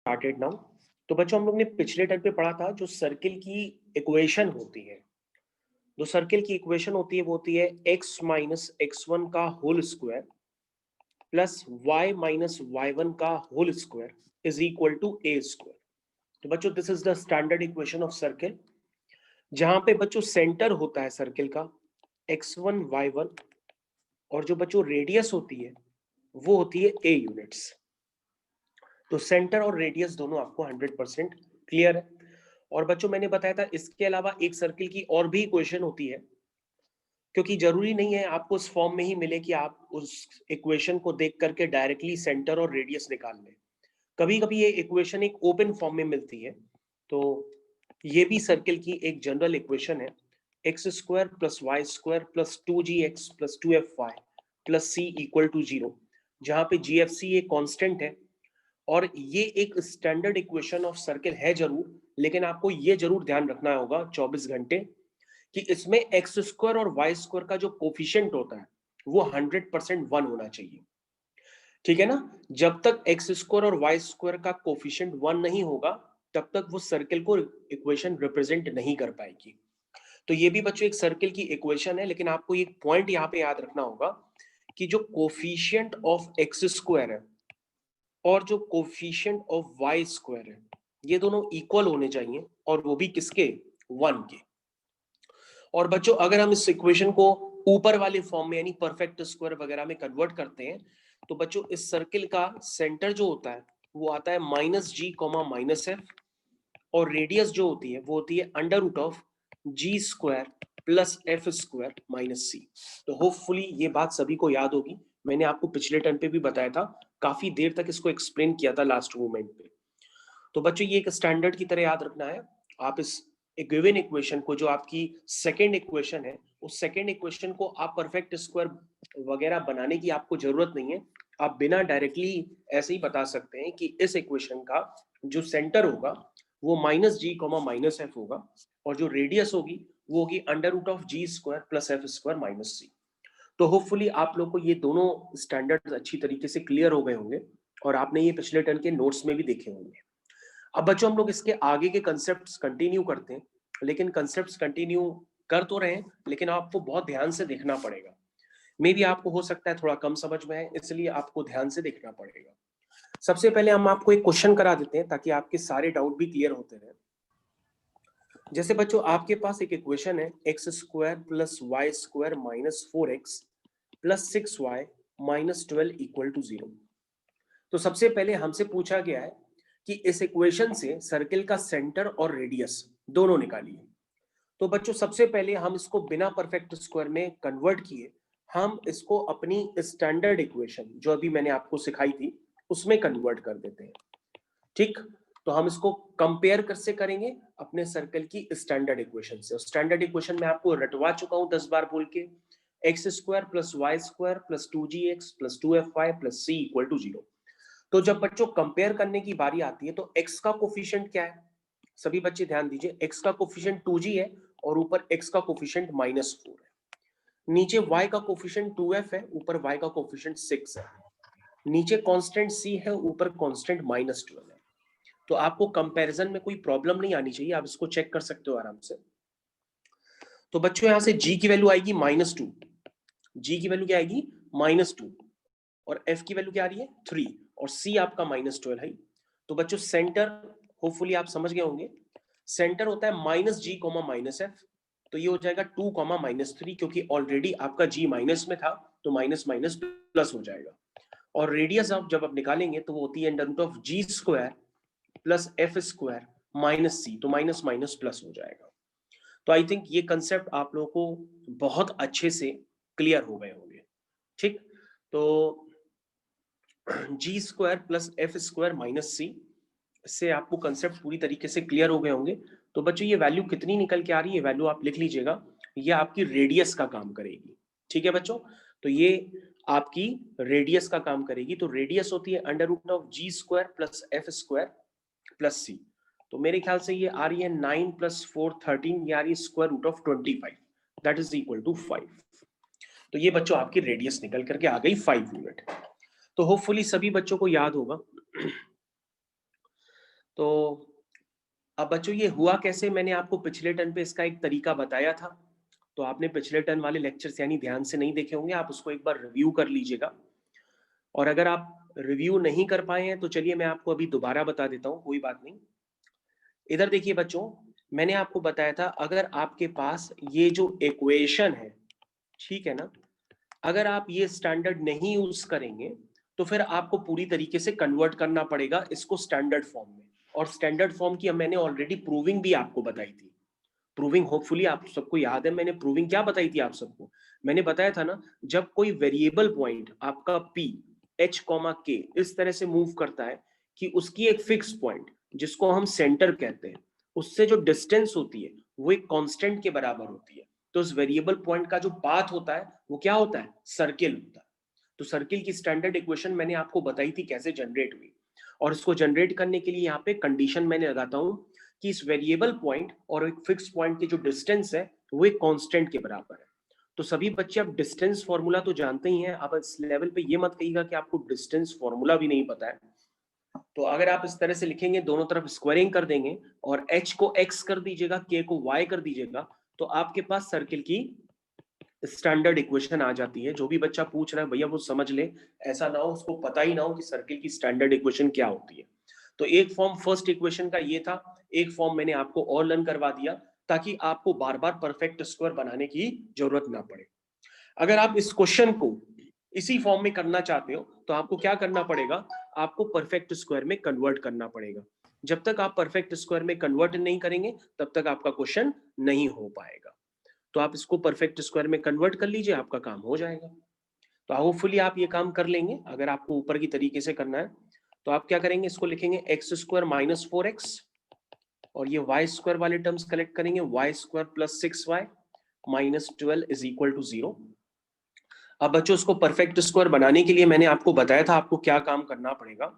Started now. तो बच्चों हम लोग ने पिछले टाइम पे पढ़ा था जो सर्किल की इक्वेशन होती है, जो सर्किल की इक्वेशन होती है वो होती है x माइनस x1 का whole square plus y minus y1 का whole square is equal to a square. तो बच्चों this is the standard equation of circle, जहां पे बच्चों सेंटर होता है सर्किल का x1 y1 और जो बच्चों रेडियस होती है वो होती है a यूनिट्स। तो सेंटर और रेडियस दोनों आपको 100% क्लियर है। और बच्चों मैंने बताया था इसके अलावा एक सर्किल की और भी इक्वेशन होती है, क्योंकि जरूरी नहीं है आपको उस फॉर्म में ही मिले कि आप उस इक्वेशन को देख करके डायरेक्टली सेंटर और रेडियस निकाल लें। कभी कभी ये इक्वेशन एक ओपन फॉर्म में मिलती है। तो ये भी सर्किल की एक जनरल इक्वेशन है, x square plus y square plus 2gx plus 2fy plus c equal to 0, जहां पे gfc एक कांस्टेंट है। और ये एक स्टैंडर्ड इक्वेशन ऑफ सर्किल है जरूर, लेकिन आपको ये जरूर ध्यान रखना होगा 24 घंटे कि इसमें एक्स स्क्वायर और वाई स्क्वायर का जो कोफिशिएंट होता है वो 100% 1 होना चाहिए। ठीक है ना? जब तक एक्स स्क्वायर और वाई स्क्वायर का कोफिशिएंट 1 नहीं होगा तब तक वो सर्किल को इक्वेशन रिप्रेजेंट नहीं कर पाएगी। तो ये भी बच्चों एक सर्किल की इक्वेशन है, लेकिन आपको एक पॉइंट यहाँ पे याद रखना होगा कि जो कोफिशिएंट ऑफ एक्स स्क्वायर है और जो कोफिशिएंट ऑफ वाई स्क्वायर है ये दोनों इक्वल होने चाहिए, और वो भी किसके? 1 के। और बच्चों अगर हम इस इक्वेशन को ऊपर वाले फॉर्म में यानी परफेक्ट स्क्वायर वगैरह में कन्वर्ट करते हैं तो बच्चों इस सर्किल का सेंटर जो होता है वो आता है minus G comma minus F, और रेडियस जो होती है वो होती है under root of ji square plus F square minus C. तो होपफुली ये बात सभी को याद होगी, मैंने आपको पिछले टाइम पे भी बताया था, काफी देर तक इसको एक्सप्लेन किया था लास्ट मोमेंट पे। तो बच्चों ये एक स्टैंडर्ड की तरह याद रखना है। आप इस गिवन इक्वेशन को, जो आपकी सेकेंड इक्वेशन है, उस सेकेंड इक्वेशन को आप परफेक्ट स्क्वायर वगैरह बनाने की आपको जरूरत नहीं है। आप बिना डायरेक्टली ऐसे ही बता सकते हैं कि इस इक्वेशन का जो सेंटर होगा वो minus G comma minus F होगा, और जो रेडियस होगी वो होगी under root of ji square plus F square minus C. तो होपफुली आप लोग को ये दोनों स्टैंडर्ड अच्छी तरीके से क्लियर हो गए होंगे, और आपने ये पिछले टर्न के नोट्स में भी देखे होंगे। अब बच्चों हम लोग इसके आगे के कंसेप्ट्स कंटिन्यू करते हैं, लेकिन कंसेप्ट्स कंटिन्यू कर तो रहे हैं लेकिन आपको बहुत ध्यान से देखना पड़ेगा। मे भी आपको हो सकता है थोड़ा कम समझ में आए, इसलिए आपको ध्यान से देखना पड़ेगा। सबसे पहले हम आपको एक क्वेश्चन करा देते हैं ताकि आपके सारे डाउट भी क्लियर होते रहे। जैसे बच्चों आपके पास एक इक्वेशन है x square plus y square minus 4x plus 6y minus 12 equal to 0। तो सबसे पहले हमसे पूछा गया है कि इस इक्वेशन से सर्किल का सेंटर और रेडियस दोनों निकालिए। तो बच्चों सबसे पहले हम इसको बिना परफेक्ट स्क्वायर में कन्वर्ट किए, हम इसको अपनी स्टैंडर्ड इक्वेशन जो अभी मैंने आपको सिखाई थी उसमें कन्वर्ट कर देते हैं। ठीक, तो हम इसको कंपेयर कैसे करेंगे? अपने सर्कल की स्टैंडर्ड इक्वेशन से। स्टैंडर्ड इक्वेशन में आपको रटवा चुका हूं 10 बार बोल के, x square plus y square plus 2gx plus 2fy plus c equal to 0। तो जब बच्चों कंपेयर करने की बारी आती है तो x का कोफिशिएंट क्या है? सभी बच्चे ध्यान दीजिए, x का कोफिशिएंट 2g है और ऊपर x का कोफिशिएंट -4 है। नीचे y का कोफिशिएंट 2f है, ऊपर y का कोफिशिएंट 6 है। नीचे कांस्टेंट c है, ऊपर कांस्टेंट -12 है। तो आपको कंपैरिजन में कोई प्रॉब्लम नहीं आनी चाहिए, आप इसको चेक कर सकते हो आराम से। तो बच्चों यहां से g की वैल्यू आएगी -2, g की वैल्यू क्या आएगी? -2, और f की वैल्यू क्या आ रही है? 3, और c आपका -12 है। तो बच्चों सेंटर होपफुली आप समझ गए होंगे, सेंटर होता है minus G comma minus F. तो ये हो जाएगा 2 कॉमा -3, क्योंकि ऑलरेडी आपका जी माइनस में था तो माइनस माइनस प्लस हो जाएगा। और रेडियस आप जब आप निकालेंगे तो वो होती है under root of ji square plus F square minus C, तो माइनस माइनस प्लस हो जाएगा। तो आई थिंक ये कंसेप्ट आप लोगों को बहुत अच्छे से क्लियर हो गए होंगे। ठीक, तो G square plus F square minus C, इससे आपको कंसेप्ट पूरी तरीके से क्लियर हो गए होंगे। तो बच्चों ये वैल्यू कितनी निकल के आ रही है, वैल्यू आप लिख लीजिएगा, ये आपकी रेडियस का काम करेगी। ठीक है बच्चों, तो ये आपकी रेडियस का काम करेगी। तो रेडियस होती है under root of ji square plus F square plus C. तो मेरे ख्याल से ये आ रही है 9 + 4 13, ये आ रही है square root of 25, that is equal to 5। तो ये बच्चों आपकी रेडियस निकल करके आ गई 5 यूनिट। तो होपफुली सभी बच्चों को याद होगा तो अब बच्चों ये हुआ कैसे, मैंने आपको पिछले टर्न पे इसका एक तरीका बताया था। तो आपने पिछले टर्न वाले लेक्चर्स यानी ध्यान से नहीं देखे होंगे, आप उसको एक बार रिव्यू कर लीजिएगा। और अगर आप रिव्यू नहीं कर पाए हैं तो चलिए मैं आपको अभी दोबारा बता देता हूँ, कोई बात नहीं। इधर देखिए बच्चों, मैंने आपको बताया था अगर आपके पास ये जो इक्वेशन है, ठीक है ना, अगर आप ये स्टैंडर्ड नहीं यूज करेंगे तो फिर आपको पूरी तरीके से कन्वर्ट करना पड़ेगा इसको स्टैंडर्ड फॉर्म में। और स्टैंडर्ड फॉर्म की मैंने ऑलरेडी प्रूविंग भी आपको बताई थी। प्रूविंग होपफुली आप सबको याद है, मैंने प्रूविंग क्या बताई थी आप सबको। मैंने बताया था ना, जब कोई वेरिएबल पॉइंट आपका p h k इस तरह से मूव करता है कि उसकी एक फिक्स पॉइंट जिसको हम सेंटर कहते हैं, उससे जो डिस्टेंस होती है वो एक कांस्टेंट के बराबर होती है। तो उस वेरिएबल पॉइंट का जो पाथ होता है वो क्या होता है, सर्किल होता है। तो सर्किल की स्टैंडर्ड इक्वेशन मैंने आपको बताई थी कैसे जनरेट हुई। और इसको जनरेट करने के लिए यहाँ पे कंडीशन मैंने लगाता हूँ कि इस वेरिएबल पॉइंट और एक फिक्स पॉइंट की जो डिस्टेंस है वो एक कांस्टेंट के बराबर है। तो सभी बच्चे अब डिस्टेंस फॉर्मूला तो जानते ही हैं, अब इस लेवल पे ये मत कहिएगा कि आपको डिस्टेंस फॉर्मूला भी नहीं पता है। तो अगर आप इस तरह से लिखेंगे, दोनों तरफ स्क्वायरिंग कर देंगे और h को x कर दीजिएगा, k को y कर दीजिएगा, तो आपके पास सर्किल की स्टैंडर्ड इक्वेशन आ जाती है। जो भी बच्चा पूछ रहा है भैया वो समझ ले, ऐसा ना हो उसको पता ही ना हो कि सर्किल की स्टैंडर्ड इक्वेशन क्या होती है। तो एक फॉर्म फर्स्ट इक्वेशन का ये था, एक फॉर्म मैंने आपको और लर्न करवा दिया ताकि आपको बार बार परफेक्ट स्क्वायर बनाने की जरूरत ना पड़े। अगर आप इस क्वेश्चन को इसी फॉर्म में करना चाहते हो तो आपको क्या करना पड़ेगा, आपको परफेक्ट स्क्वायर में कन्वर्ट करना पड़ेगा। जब तक आप परफेक्ट स्क्वायर में कन्वर्ट नहीं करेंगे तब तक आपका क्वेश्चन नहीं हो पाएगा। तो आप इसको परफेक्ट स्क्वायर में कन्वर्ट कर लीजिए, आपका काम हो जाएगा। तो होपफुली आप ये काम कर लेंगे। अगर आपको ऊपर की तरीके से करना है तो आप क्या करेंगे, इसको लिखेंगे एक्स स्क्वायर माइनस 4x और ये वाई स्क्वायर वाले टर्म्स कलेक्ट करेंगे, y square plus 6y minus 12 is equal to 0। अब बच्चों इसको परफेक्ट स्क्वायर बनाने के लिए मैंने आपको बताया था आपको क्या काम करना पड़ेगा।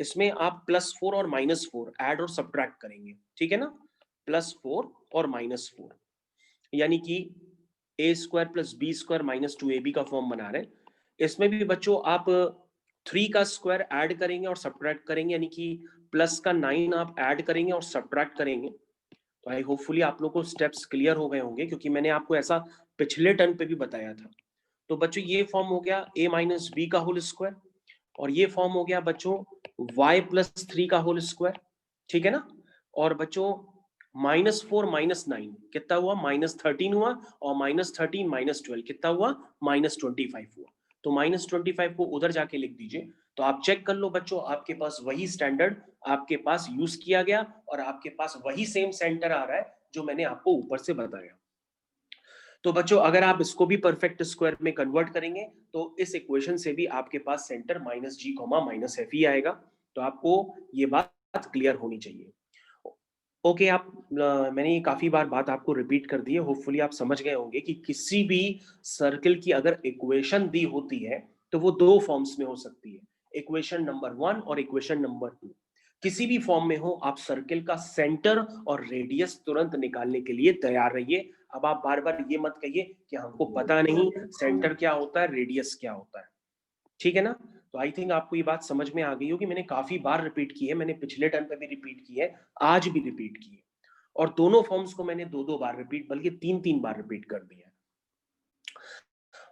इसमें आप +4 और -4 ऐड और सब्ट्रैक्ट करेंगे, ठीक है ना। +4 और -4 यानी कि A square plus B square minus 2ab का फॉर्म बना रहे हैं। इसमें भी बच्चों आप 3 का स्क्वायर ऐड करेंगे और सब्ट्रैक्ट करेंगे, यानी कि प्लस का 9 आप ऐड करेंगे और सब्ट्रैक्ट करेंगे। तो आई होपफुली आप लोग को स्टेप्स क्लियर हो गए होंगे क्योंकि मैंने आपको ऐसा पिछले टर्न पे भी बताया था। तो बच्चों ये फॉर्म हो गया a माइनस बी का होल स्क्वायर और ये फॉर्म हो गया बच्चों y प्लस 3 का होल स्क्वायर, ठीक है ना। और बच्चों -4 -9 कितना हुआ, -13 हुआ और -13 -12 कितना हुआ, -25 हुआ। तो -25 को उधर जाके लिख दीजिए। तो आप चेक कर लो बच्चों, आपके पास वही स्टैंडर्ड आपके पास यूज किया गया और आपके पास वही सेम सेंटर आ रहा है जो मैंने आपको ऊपर से बताया। तो बच्चों अगर आप इसको भी परफेक्ट स्क्वायर में कन्वर्ट करेंगे तो इस इक्वेशन से भी आपके पास सेंटर -g, -f ही आएगा। तो आपको ये बात क्लियर होनी चाहिए। ओके आप मैंने ये काफी बार बात आपको रिपीट कर दी है, होपफुली आप समझ गए होंगे कि किसी भी सर्किल की अगर इक्वेशन दी होती है तो वो दो फॉर्म्स में हो सकती है, इक्वेशन नंबर 1 और इक्वेशन नंबर 2। किसी भी फॉर्म में हो, आप सर्किल का सेंटर और रेडियस तुरंत निकालने के लिए तैयार रहिए। अब आप बार बार ये मत कहिए कि हमको पता नहीं सेंटर क्या होता है, रेडियस क्या होता है, ठीक है ना। तो आई थिंक आपको ये बात समझ में आ गई होगी, मैंने काफी बार रिपीट की है, मैंने पिछले टर्म पे भी रिपीट की है, आज भी रिपीट की है। और दोनों फॉर्म्स को मैंने दो दो बार रिपीट बल्कि तीन तीन बार रिपीट कर दिया है।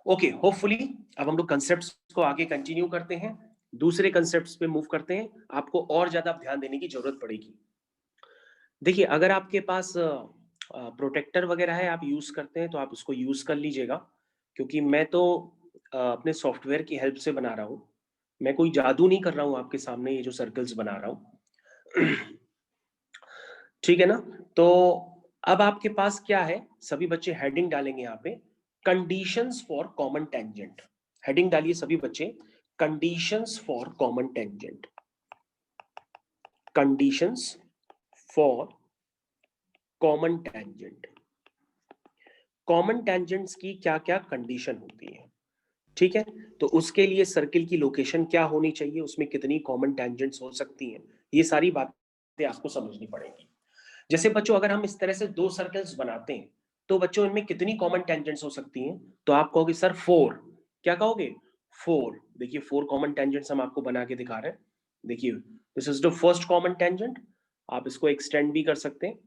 ओके होपफुली अब हम लोग कंसेप्ट्स को आगे कंटिन्यू करते हैं, दूसरे कंसेप्ट्स पे मूव करते हैं। आपको और ज्यादा ध्यान देने की जरूरत पड़ेगी। देखिए अगर आपके पास प्रोटेक्टर वगैरह है, आप यूज करते हैं तो आप उसको यूज कर लीजिएगा, क्योंकि मैं तो अपने सॉफ्टवेयर की हेल्प से बना रहा हूँ। मैं कोई जादू नहीं कर रहा हूँ आपके सामने ये जो सर्कल्स बना रहा हूँ। ठीक है ना। तो अब आपके पास क्या है, सभी बच्चे हेडिंग डालेंगे यहाँ पे, conditions for common tangent. Heading डालिए सभी बच्चे, conditions for common tangent. Conditions for common tangent. Common tangents की क्या क्या कंडीशन होती है, ठीक है। तो उसके लिए सर्किल की लोकेशन क्या होनी चाहिए, उसमें कितनी कॉमन टेंजेंट्स हो सकती हैं, ये सारी बातें आपको समझनी पड़ेगी। जैसे बच्चों अगर हम इस तरह से दो सर्कल्स बनाते हैं तो बच्चों इनमें कितनी कॉमन टेंजेंट्स हो सकती हैं, तो आप कहोगे सर 4। क्या कहोगे, 4। देखिए 4 कॉमन टेंजेंट्स हम आपको बना के दिखा रहे हैं। देखिए this is the first common tangent, आप इसको एक्सटेंड भी कर सकते हैं,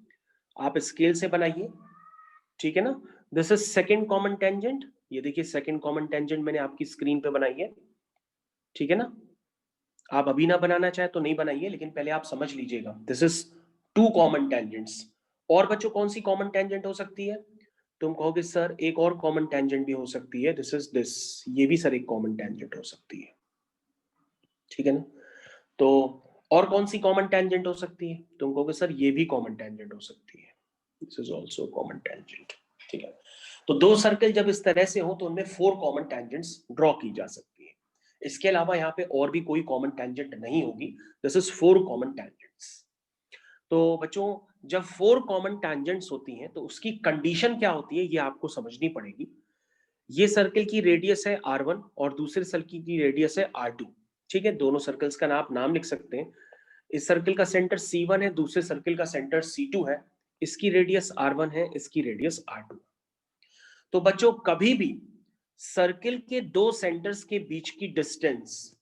आप स्केल से बनाइए, ठीक है ना। This is second common tangent, ये देखिए सेकेंड कॉमन टेंजेंट मैंने आपकी स्क्रीन पे बनाई है, ठीक है ना। आप अभी ना बनाना चाहे तो नहीं बनाइए, लेकिन पहले आप समझ लीजिएगा। This is two common tangents. और बच्चों कौन सी कॉमन टेंजेंट हो सकती है? तुम कहोगे सर एक और कॉमन टेंजेंट भी हो सकती है, दिस इज दिस, ये भी सर एक कॉमन टेंजेंट हो सकती है, ठीक है ना। तो और कौन सी कॉमन टेंजेंट हो सकती है? तुम कहोगे सर ये भी कॉमन टेंजेंट हो सकती है, this is also common tangent, ठीक है। तो दो सर्कल जब इस तरह से हो तो उनमें फोर कॉमन टेंजेंट्स ड्रॉ की जा सकती है। इसके अलावा यहाँ पे और भी कोई कॉमन टेंजेंट नहीं होगी, this is four common tangents. तो बच्चों जब फोर कॉमन टेंजेंट्स होती हैं तो उसकी कंडीशन क्या होती है ये आपको समझनी पड़ेगी। ये सर्कल की रेडियस है R1 और दूसरे सर्कल की रेडियस है R2, ठीक है। दोनों सर्कल्स का आप नाम लिख सकते हैं। इस सर्कल का सेंटर C1 है, दूसरे सर्कल का सेंटर C2 है, इसकी रेडियस R1 है, इसकी रेडियस R2। तो बच्चों कभी भी सर्किल के दो सेंटर्स के बीच की डिस्टेंस,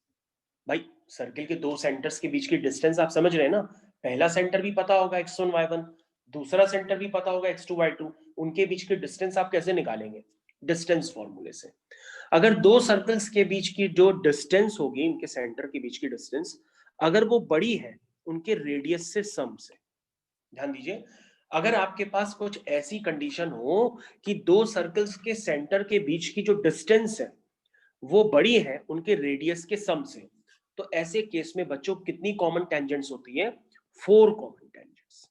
भाई सर्किल के दो सेंटर्स के बीच की डिस्टेंस आप समझ रहे हैं ना। पहला सेंटर भी पता होगा x1 y1, दूसरा सेंटर भी पता होगा x2 y2, उनके बीच की डिस्टेंस आप कैसे निकालेंगे? डिस्टेंस फॉर्मूले से। अगर दो सर्कल्स के बीच की जो डिस्टेंस होगी, इनके सेंटर के बीच की डिस्टेंस अगर वो बड़ी है उनके रेडियस से सम से, ध्यान दीजिए, अगर आपके पास कुछ ऐसी कंडीशन हो कि दो सर्कल्स के सेंटर के बीच की जो डिस्टेंस है वो बड़ी है उनके रेडियस के सम से, तो ऐसे केस में बच्चों कितनी कॉमन टेंजेंट्स होती है? Four common tangents.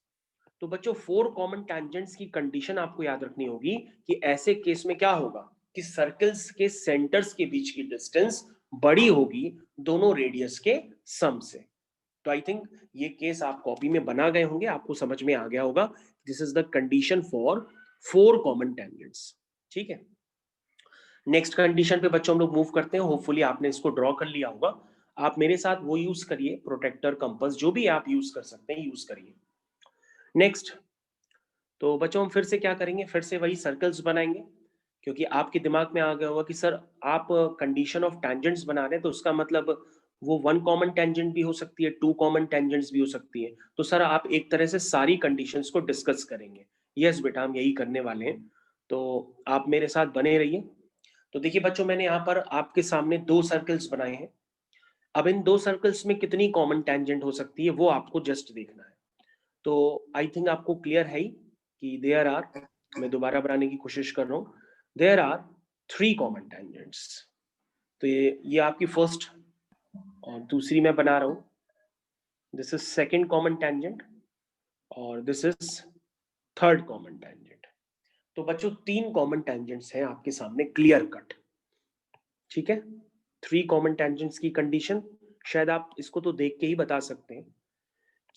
तो बच्चों फोर कॉमन टेंजेंट्स की कंडीशन आपको याद रखनी होगी कि ऐसे केस में क्या होगा कि सर्कल्स के सेंटर्स के बीच की डिस्टेंस बड़ी होगी दोनों रेडियस के सम से। तो आई थिंक ये केस आप कॉपी में बना गए होंगे, आपको समझ में आ गया होगा। This is the condition for four common tangents, ठीक है। नेक्स्ट कंडीशन पे बच्चों हम लोग मूव करते हैं। होपफुली आपने इसको ड्रॉ कर लिया होगा। आप मेरे साथ वो यूज करिए, प्रोटेक्टर, कंपास, जो भी आप यूज कर सकते हैं यूज करिए। नेक्स्ट, तो बच्चों हम फिर से क्या करेंगे, फिर से वही सर्कल्स बनाएंगे, क्योंकि आपके दिमाग में आ गया होगा कि सर आप कंडीशन ऑफ टेंजेंट्स बना रहे हैं तो उसका मतलब वो वन कॉमन टेंजेंट भी हो सकती है, टू कॉमन टेंजेंट्स भी हो सकती है। तो सर आप एक तरह से सारी कंडीशंस को डिस्कस करेंगे। यस बेटा हम यही करने वाले हैं, तो आप मेरे साथ बने रहिए। तो देखिए बच्चों मैंने यहाँ पर आपके सामने दो सर्कल्स बनाए हैं। अब इन दो सर्कल्स में कितनी कॉमन टेंजेंट हो सकती है वो आपको जस्ट देखना है। तो आई थिंक आपको क्लियर है ही कि देयर आर, मैं दोबारा बनाने की कोशिश कर रहा हूँ, there are three common tangents. तो ये आपकी फर्स्ट और दूसरी मैं बना रहा हूँ, this is second common tangent और this is third common tangent. तो बच्चों तीन कॉमन टेंजेंट्स हैं आपके सामने क्लियर कट, ठीक है। थ्री कॉमन टेंजेंट्स की कंडीशन शायद आप इसको तो देख के ही बता सकते हैं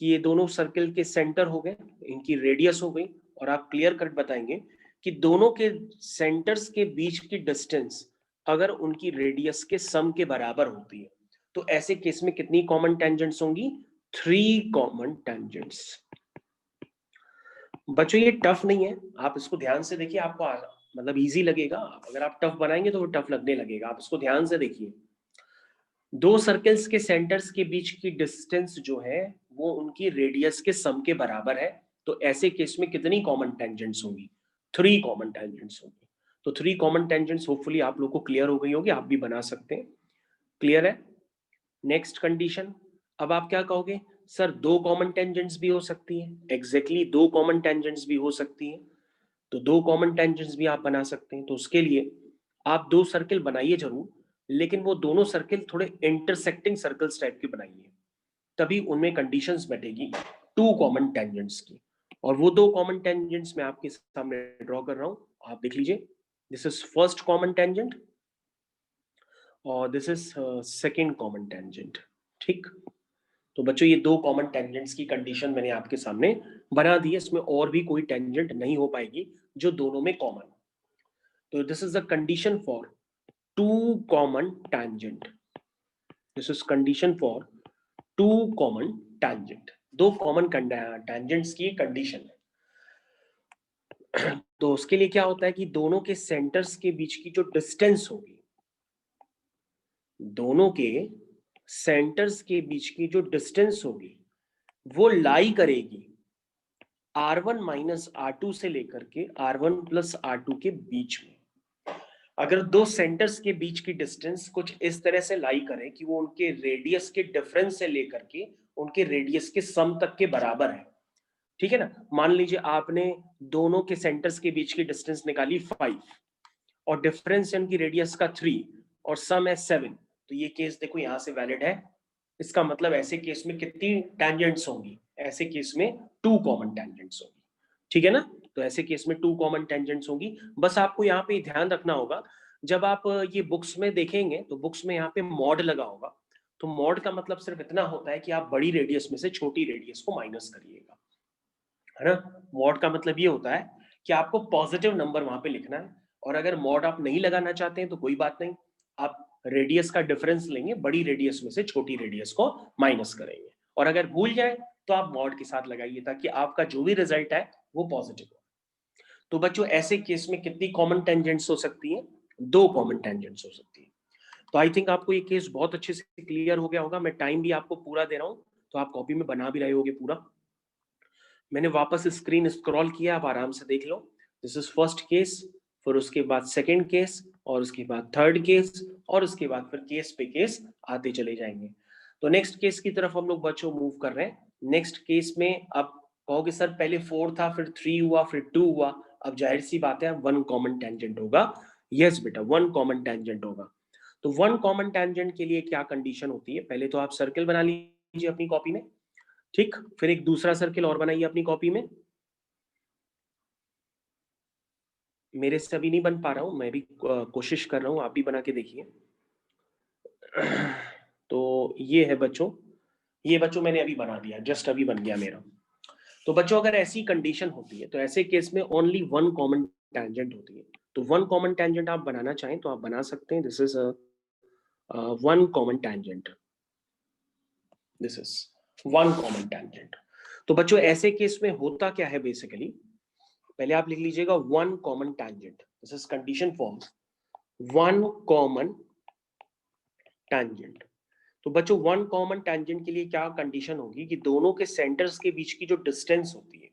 कि ये दोनों सर्कल के सेंटर हो गए, इनकी रेडियस हो गई, और आप क्लियर कट बताएंगे कि दोनों के सेंटर्स के बीच की डिस्टेंस अगर उनकी रेडियस के सम के बराबर होती है तो ऐसे केस में कितनी कॉमन टेंजेंट्स होंगी? Three common tangents. बच्चों ये टफ नहीं है, आप इसको ध्यान से देखिए, आपको मतलब इजी लगेगा। अगर आप टफ बनाएंगे तो वो टफ लगने लगेगा, आप इसको ध्यान से देखिए। दो सर्कल्स के सेंटर्स के बीच की डिस्टेंस जो है वो उनकी रेडियस के सम के बराबर है, तो ऐसे केस में कितनी कॉमन टेंजेंट्स होंगी? थ्री कॉमन टेंजेंट्स होंगी। तो थ्री कॉमन टेंजेंट्स होपफुली आप लोग को क्लियर हो गई होगी, आप भी बना सकते हैं। क्लियर है? नेक्स्ट कंडीशन, अब आप क्या कहोगे, सर दो कॉमन टेंजेंट्स भी हो सकती है। एग्जैक्टली दो कॉमन टेंजेंट्स भी हो सकती है, तो दो कॉमन टेंजेंट्स भी आप बना सकते हैं। तो उसके लिए आप दो सर्कल बनाइए जरूर, लेकिन वो दोनों सर्कल थोड़े इंटरसेक्टिंग सर्कल्स टाइप के बनाइए, तभी उनमें कंडीशंस बैठेगी टू कॉमन टेंजेंट्स की। और वो दो कॉमन टेंजेंट्स मैं आपके सामने ड्रॉ कर रहा हूं, आप देख लीजिए। This is first common tangent और this is second common tangent, ठीक। तो बच्चों ये दो कॉमन टेंजेंट्स की कंडीशन मैंने आपके सामने बना दी है, इसमें और भी कोई टेंजेंट नहीं हो पाएगी जो दोनों में कॉमन। तो this is the condition for two common tangent, this is condition for two common tangent, दो कॉमन टेंजेंट्स की कंडीशन है। तो उसके लिए क्या होता है कि दोनों के सेंटर्स के बीच की जो डिस्टेंस होगी, दोनों के सेंटर्स के बीच की जो डिस्टेंस होगी वो लाई करेगी R1 माइनस R2 से लेकर के R1 प्लस R2 के बीच में। अगर दो सेंटर्स के बीच की डिस्टेंस कुछ इस तरह से लाई करे कि वो उनके रेडियस के डिफरेंस से लेकर के उनके रेडियस के सम तक के बराबर है, ठीक है ना। मान लीजिए आपने दोनों के सेंटर्स के बीच की डिस्टेंस निकाली 5 और डिफरेंस है उनकी रेडियस का 3 और सम है 7, तो ये केस देखो यहां से वैलिड है। इसका मतलब ऐसे केस में कितनी टेंजेंट्स होंगी, ऐसे केस में 2 कॉमन टेंजेंट्स होंगी, ठीक है ना। तो ऐसे केस में 2 कॉमन टेंजेंट्स होंगी। बस आपको यहाँ पे ध्यान रखना होगा, जब आप ये बुक्स में देखेंगे तो बुक्स में यहाँ पे मॉड लगा होगा, तो मॉड का मतलब सिर्फ इतना होता है कि आप बड़ी रेडियस में से छोटी रेडियस को माइनस करिएगा, है ना। मॉड का मतलब ये होता है कि आपको पॉजिटिव नंबर वहां पे लिखना है, और अगर मॉड आप नहीं लगाना चाहते हैं तो कोई बात नहीं, आप रेडियस का डिफरेंस लेंगे, बड़ी रेडियस में से छोटी रेडियस को माइनस करेंगे, और अगर भूल जाए तो आप मॉड के साथ लगाइए ताकि आपका जो भी रिजल्ट है वो पॉजिटिव हो। तो बच्चों ऐसे केस में कितनी कॉमन टेंजेंट्स हो सकती है, 2 कॉमन टेंजेंट्स हो सकती है। तो आई थिंक आपको ये केस बहुत अच्छे से क्लियर हो गया होगा। मैं टाइम भी आपको पूरा दे रहा हूँ, तो आप कॉपी में बना भी रहे होगे पूरा। मैंने वापस स्क्रीन स्क्रॉल किया, आप आराम से देख लो। दिस इज फर्स्ट केस, फिर उसके बाद सेकंड केस, और उसके बाद थर्ड केस, और उसके बाद फिर केस पे केस आते चले जाएंगे। तो नेक्स्ट केस की तरफ हम लोग बच्चों मूव कर रहे हैं। नेक्स्ट केस में अब कहोगे सर पहले 4 था, फिर 3 हुआ, फिर 2 हुआ, अब जाहिर सी बात है 1 कॉमन टेंजेंट होगा। यस बेटा 1 कॉमन टेंजेंट होगा। तो 1 कॉमन टेंजेंट के लिए क्या कंडीशन होती है, पहले तो आप सर्कल बना लीजिए अपनी कॉपी में, ठीक। फिर एक दूसरा सर्किल और बनाइए अपनी कॉपी में। मेरे से अभी नहीं बन पा रहा हूं, मैं भी कोशिश कर रहा हूं, आप भी बना के देखिए। तो ये है बच्चों, ये बच्चों मैंने अभी बना दिया, जस्ट अभी बन गया मेरा। तो बच्चों अगर ऐसी कंडीशन होती है तो ऐसे केस में ओनली 1 कॉमन टेंजेंट होती है। तो 1 कॉमन टेंजेंट आप बनाना चाहें तो आप बना सकते हैं। This is 1 common tangent, this is 1 common tangent. तो बच्चों ऐसे केस में होता क्या है बेसिकली, पहले आप लिख लीजिएगा 1 common tangent, this is condition form 1 common tangent. तो बच्चों 1 कॉमन टेंजेंट के लिए क्या कंडीशन होगी कि दोनों के सेंटर्स के बीच की जो डिस्टेंस होती है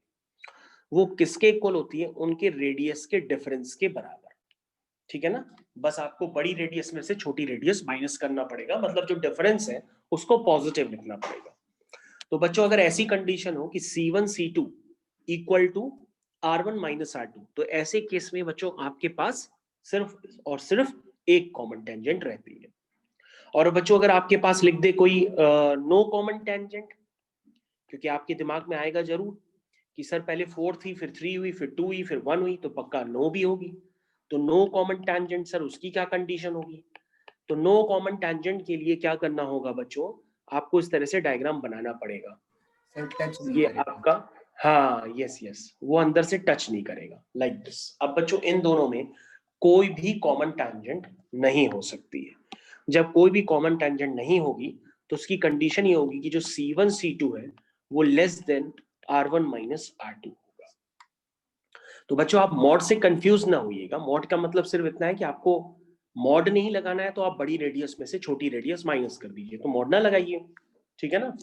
वो किसके इक्वल होती है, उनके रेडियस के डिफरेंस के बराबर, ठीक है ना। बस आपको बड़ी रेडियस में से छोटी रेडियस माइनस करना पड़ेगा, मतलब जो डिफरेंस है उसको पॉजिटिव लिखना पड़ेगा। तो बच्चों अगर ऐसी कंडीशन हो कि C1 C2 equal to R1 minus R2, तो ऐसे केस में बच्चों आपके पास सिर्फ और सिर्फ एक कॉमन टेंजेंट रहती है। और बच्चों अगर आपके पास लिख दे कोई नो कॉमन टेंजेंट, क्योंकि आपके दिमाग में आएगा जरूर कि सर पहले 4 थी, फिर 3 हुई, फिर 2 हुई, फिर 1 हुई, तो पक्का नो भी होगी। तो नो कॉमन टेंजेंट सर उसकी क्या कंडीशन होगी। तो नो कॉमन टेंजेंट के लिए क्या करना होगा बच्चों, आपको इस तरह से डायग्राम बनाना पड़ेगा। टच नहीं ये करेगा आपका, हाँ यस यस, वो अंदर से टच नहीं करेगा, लाइक दिस। अब बच्चों इन दोनों में कोई भी कॉमन टेंजेंट नहीं हो सकती है। जब कोई भी कॉमन टेंजेंट नहीं होगी तो उसकी कंडीशन ये होगी कि जो C1 C2 है वो less than R1 minus R2 होगा। तो बच्चों आप मॉड से कंफ्यूज ना होइएगा, मॉड का मतलब सिर्फ इतना है कि आपको मॉड नहीं लगाना है तो आप बड़ी रेडियस में से छोटी रेडियस माइनस कर दीजिए, तो मॉड ना लगाइए, ठीक है ना।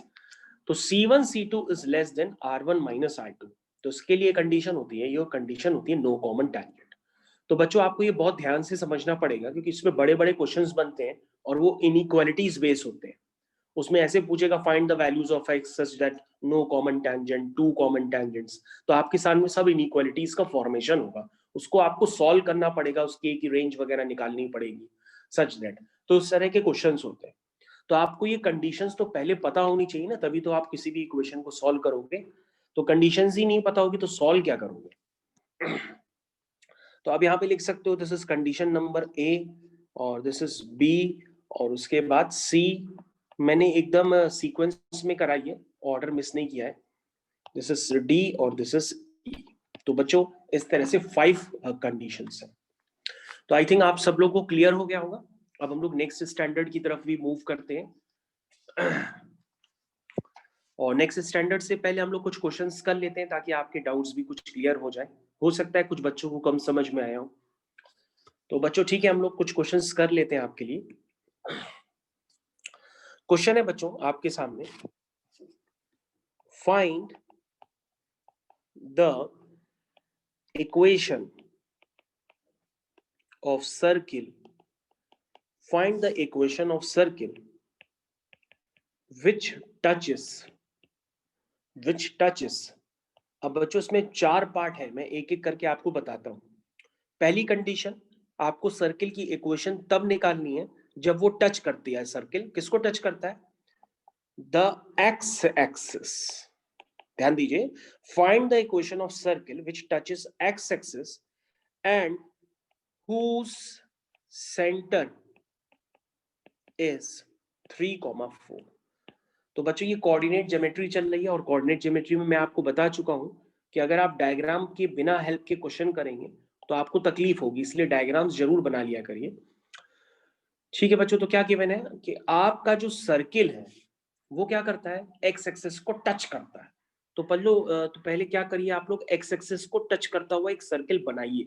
तो C1 C2 is less than R1 minus R2, तो इसके लिए कंडीशन होती है, ये कंडीशन होती है नो कॉमन टेंजेंट। तो बच्चों आपको ये बहुत ध्यान से समझना पड़ेगा क्योंकि इसमें बड़े बड़े क्वेश्चंस बनते हैं और वो इनइक्वालिटीज बेस होते हैं। उसमें ऐसे पूछेगा find the values of x such that no common tangent, 2 common tangents, तो आपके सामने सब इनइक्वालिटीज का फॉर्मेशन होगा, उसको आपको सॉल्व करना पड़ेगा, उसकी की रेंज वगैरह निकालनी पड़ेगी सच दैट। तो उस तरह के क्वेश्चंस होते हैं। तो आपको ये कंडीशंस तो पहले पता होनी चाहिए ना, तभी तो आप किसी भी इक्वेशन को सॉल्व करोगे। तो कंडीशंस ही नहीं पता होगी तो सॉल्व क्या करोगे। तो आप यहाँ पे लिख सकते हो this is condition number A और दिस इज बी और उसके बाद सी। मैंने एकदम सीक्वेंस में कराई है, ऑर्डर मिस नहीं किया है। दिस इज डी और दिस इज ई। तो बच्चों इस तरह से 5 कंडीशंस हैं। तो आई थिंक आप सब लोग को क्लियर हो गया होगा। अब हम लोग नेक्स्ट स्टैंडर्ड की तरफ भी मूव करते हैं। और नेक्स्ट स्टैंडर्ड से पहले हम लोग कुछ क्वेश्चंस कर लेते हैं ताकि आपके डाउट्स भी कुछ क्लियर हो जाए। हो सकता है कुछ बच्चों को कम समझ में आया हो। तो बच्चों ठीक है, हम लोग कुछ क्वेश्चंस कर लेते हैं आपके लिए। क्वेश्चन है बच्चों आपके सामने, find the equation of circle, find the equation of circle which touches, अब बच्चों इसमें 4 पार्ट है, मैं एक एक करके आपको बताता हूं। पहली कंडीशन, आपको सर्किल की इक्वेशन तब निकालनी है जब वो टच करती है। सर्किल किसको टच करता है? The x axis. ध्यान दीजिए, find the equation of circle which touches x axis and whose center is 3,4। तो बच्चों ये कोऑर्डिनेट ज्योमेट्री चल रही है और कोऑर्डिनेट ज्योमेट्री में मैं आपको बता चुका हूं कि अगर आप डायग्राम के बिना हेल्प के क्वेश्चन करेंगे तो आपको तकलीफ होगी, इसलिए डायग्राम्स जरूर बना लिया करिए। ठीक है बच्चों, तो क्या गिवन है कि आपका जो सर्किल है वो क्या करता है? एक्स एक्सिस को टच करता है। तो पहले क्या करिए आप लोग, एक्स एक्सिस को टच करता हुआ एक सर्किल बनाइए।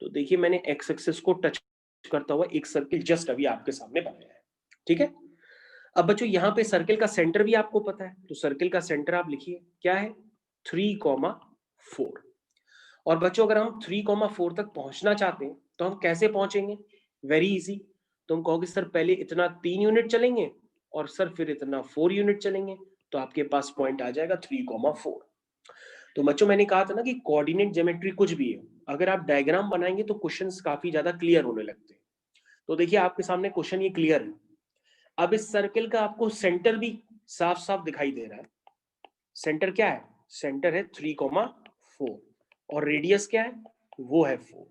तो देखिए मैंने एक्स एक्सिस को टच करता हुआ एक सर्किल जस्ट अभी आपके सामने बनाया है। ठीक है, अब बच्चों यहाँ पे सर्किल का सेंटर भी आपको पता है, तो सर्किल का सेंटर आप लिखिए क्या है? 3,4। और बच्चों अगर हम 3,4 तक पहुंचना चाहते हैं तो हम कैसे पहुंचेंगे? वेरी इजी, तो हम कहोगे सर पहले इतना 3 यूनिट चलेंगे और सर फिर इतना 4 यूनिट चलेंगे, तो आपके पास पॉइंट आ जाएगा 3,4। तो बच्चों मैंने कहा था ना कि कोऑर्डिनेट ज्योमेट्री कुछ भी है, अगर आप डायग्राम बनाएंगे तो क्वेश्चंस काफी ज्यादा क्लियर होने लगते हैं। तो देखिए आपके सामने क्वेश्चन ये क्लियर है। अब इस सर्किल का आपको सेंटर भी साफ साफ दिखाई दे रहा है। सेंटर क्या है? सेंटर है 3,4 और रेडियस क्या है? वो है 4।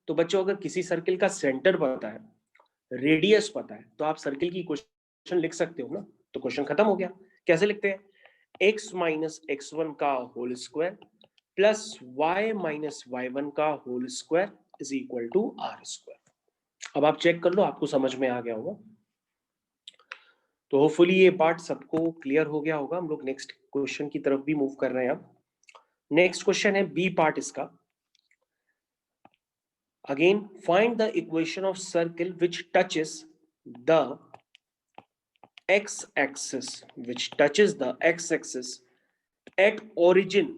तो बच्चों अगर किसी सर्किल का सेंटर पता है, रेडियस पता है, तो आप सर्किल की क्वेश्चन लिख सकते हो ना। तो क्वेश्चन खत्म हो गया। कैसे लिखते हैं? x माइनस x1 का whole square plus y minus y1 का whole square is equal to r square. अब आप चेक कर लो, आपको समझ में आ गया होगा। तो होपफुली ये पार्ट सबको क्लियर हो गया होगा। हम लोग नेक्स्ट क्वेश्चन की तरफ भी मूव कर रहे हैं। अब नेक्स्ट क्वेश्चन है बी पार्ट इसका। Again find the equation of circle which touches the x-axis, which touches the x-axis at origin।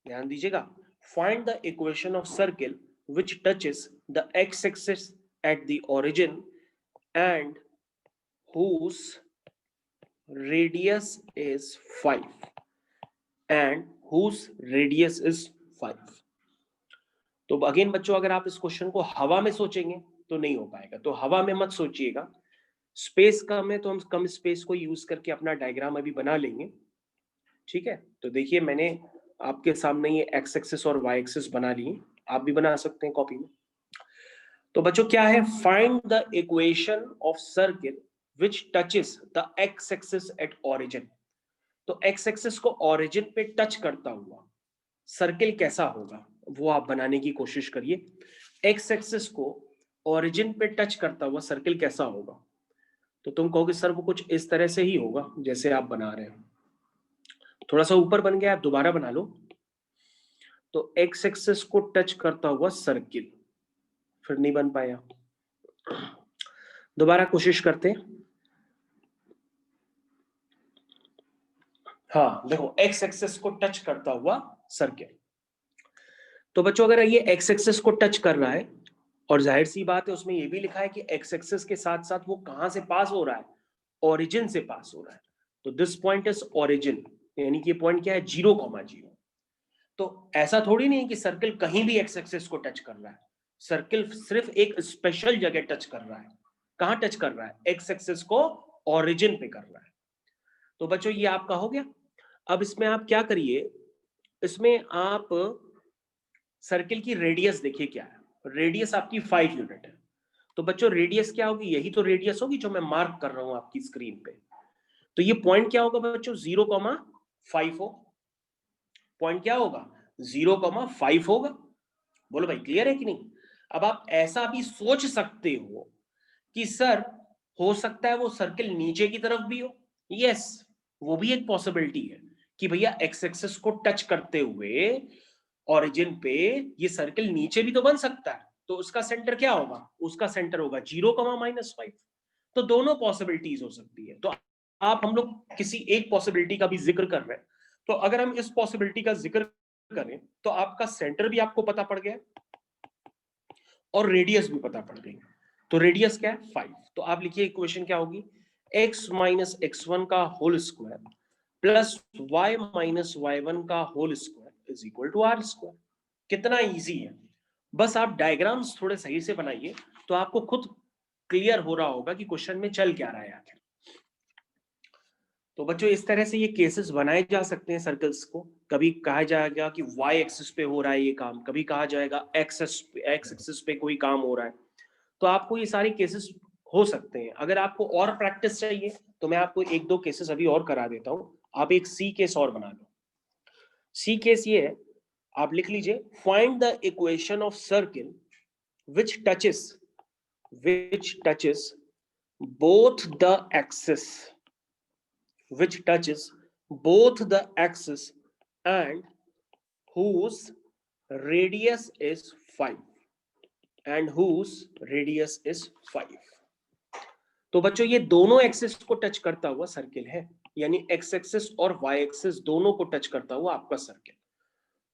ध्यान दीजिएगा, find the equation of circle which touches the x-axis at the origin and whose radius is 5 and whose radius is 5। तो again बच्चों अगर आप इस question को हवा में सोचेंगे तो नहीं हो पाएगा, तो हवा में मत सोचिएगा। स्पेस कम है तो हम कम स्पेस को यूज करके अपना डायग्राम अभी बना लेंगे। ठीक है, तो देखिए मैंने आपके सामने ये एक्स एक्सिस और वाई एक्सिस बना लिए, आप भी बना सकते हैं कॉपी में। तो बच्चों क्या है? Find the equation of circle which touches the x axis at origin. तो एक्स एक्सिस को ऑरिजिन पे टच करता हुआ सर्किल कैसा होगा वो आप बनाने की कोशिश करिए। एक्स एक्सिस को ऑरिजिन पे टच करता हुआ सर्किल कैसा होगा? तो तुम कहोगे सर वो कुछ इस तरह से ही होगा जैसे आप बना रहे हो। थोड़ा सा ऊपर बन गया, आप दोबारा बना लो। तो एक्स एक्सिस को टच करता हुआ सर्किल, फिर नहीं बन पाया, दोबारा कोशिश करते हैं। हाँ देखो, एक्स एक्सिस को टच करता हुआ सर्किल। तो बच्चों अगर ये एक्स एक्सिस को टच कर रहा है और जाहिर सी बात है उसमें ये भी लिखा है कि एक्स एक्सिस के साथ साथ वो कहां से पास हो रहा है? ओरिजिन से पास हो रहा है। तो दिस पॉइंट इज ओरिजिन, यानी कि पॉइंट क्या है? 0,0। तो ऐसा थोड़ी नहीं है कि सर्किल कहीं भी एक्स एक्सिस को टच कर रहा है। सर्किल सिर्फ एक स्पेशल जगह टच कर रहा है। कहां टच कर रहा है? एक्स एक्सिस को ओरिजिन पे कर रहा है। तो बच्चों ये आपका हो गया। अब इसमें आप क्या करिए, इसमें आप सर्किल की रेडियस देखिए क्या है। रेडियस आपकी 5 यूनिट है। तो बच्चों रेडियस क्या होगी? यही तो रेडियस होगी जो मैं मार्क कर रहा हूं आपकी स्क्रीन पे। तो ये पॉइंट क्या होगा बच्चों? 0,5 हो। पॉइंट क्या होगा? 0,5 होगा। बोलो भाई क्लियर है कि नहीं? अब आप ऐसा भी सोच सकते हो कि सर हो सकता है वो सर्किल नीचे की तरफ भी हो। यस, वो भी एक पॉसिबिलिटी है कि भैया एक्स एक्सिस को टच करते हुए ओरिजिन पे ये सर्किल नीचे भी तो बन सकता है। तो उसका सेंटर क्या होगा? उसका सेंटर होगा 0,-5। तो दोनों पॉसिबिलिटीज हो सकती है। तो आप हम लोग किसी एक पॉसिबिलिटी का भी जिक्र कर रहे हैं, तो अगर हम इस पॉसिबिलिटी का जिक्र करें तो आपका सेंटर भी आपको पता पड़ गया और रेडियस भी पता पड़ गई। तो रेडियस क्या है 5। तो आप लिखिए इक्वेशन क्या होगी, x माइनस x1 का whole square plus y minus y1 का whole square is equal to r square. कितना इजी है, बस आप डायग्राम्स थोड़े सही से बनाइए तो आपको खुद क्लियर हो रहा होगा कि क्वेश्चन में चल क्या रहा है आखिर। तो बच्चों इस तरह से ये केसेस बनाए जा सकते हैं सर्कल्स को। कभी कहा जाएगा कि y एक्सिस पे हो रहा है ये काम, कभी कहा जाएगा x एक्सिस पे कोई काम हो रहा है। तो आपको ये सारे केसेस हो सकते हैं। अगर आपको और प्रैक्टिस चाहिए तो मैं आपको एक दो केसेस अभी और करा देता हूं। आप एक सी केस और बना लो। सी केस ये है, आप लिख लीजिए, find the equation of circle which touches both the axis and whose radius is 5 तो बच्चों ये दोनों एक्सिस को टच करता हुआ सर्किल है, यानी एक्स एक्सिस और वाई एक्सिस दोनों को टच करता हुआ आपका सर्किल।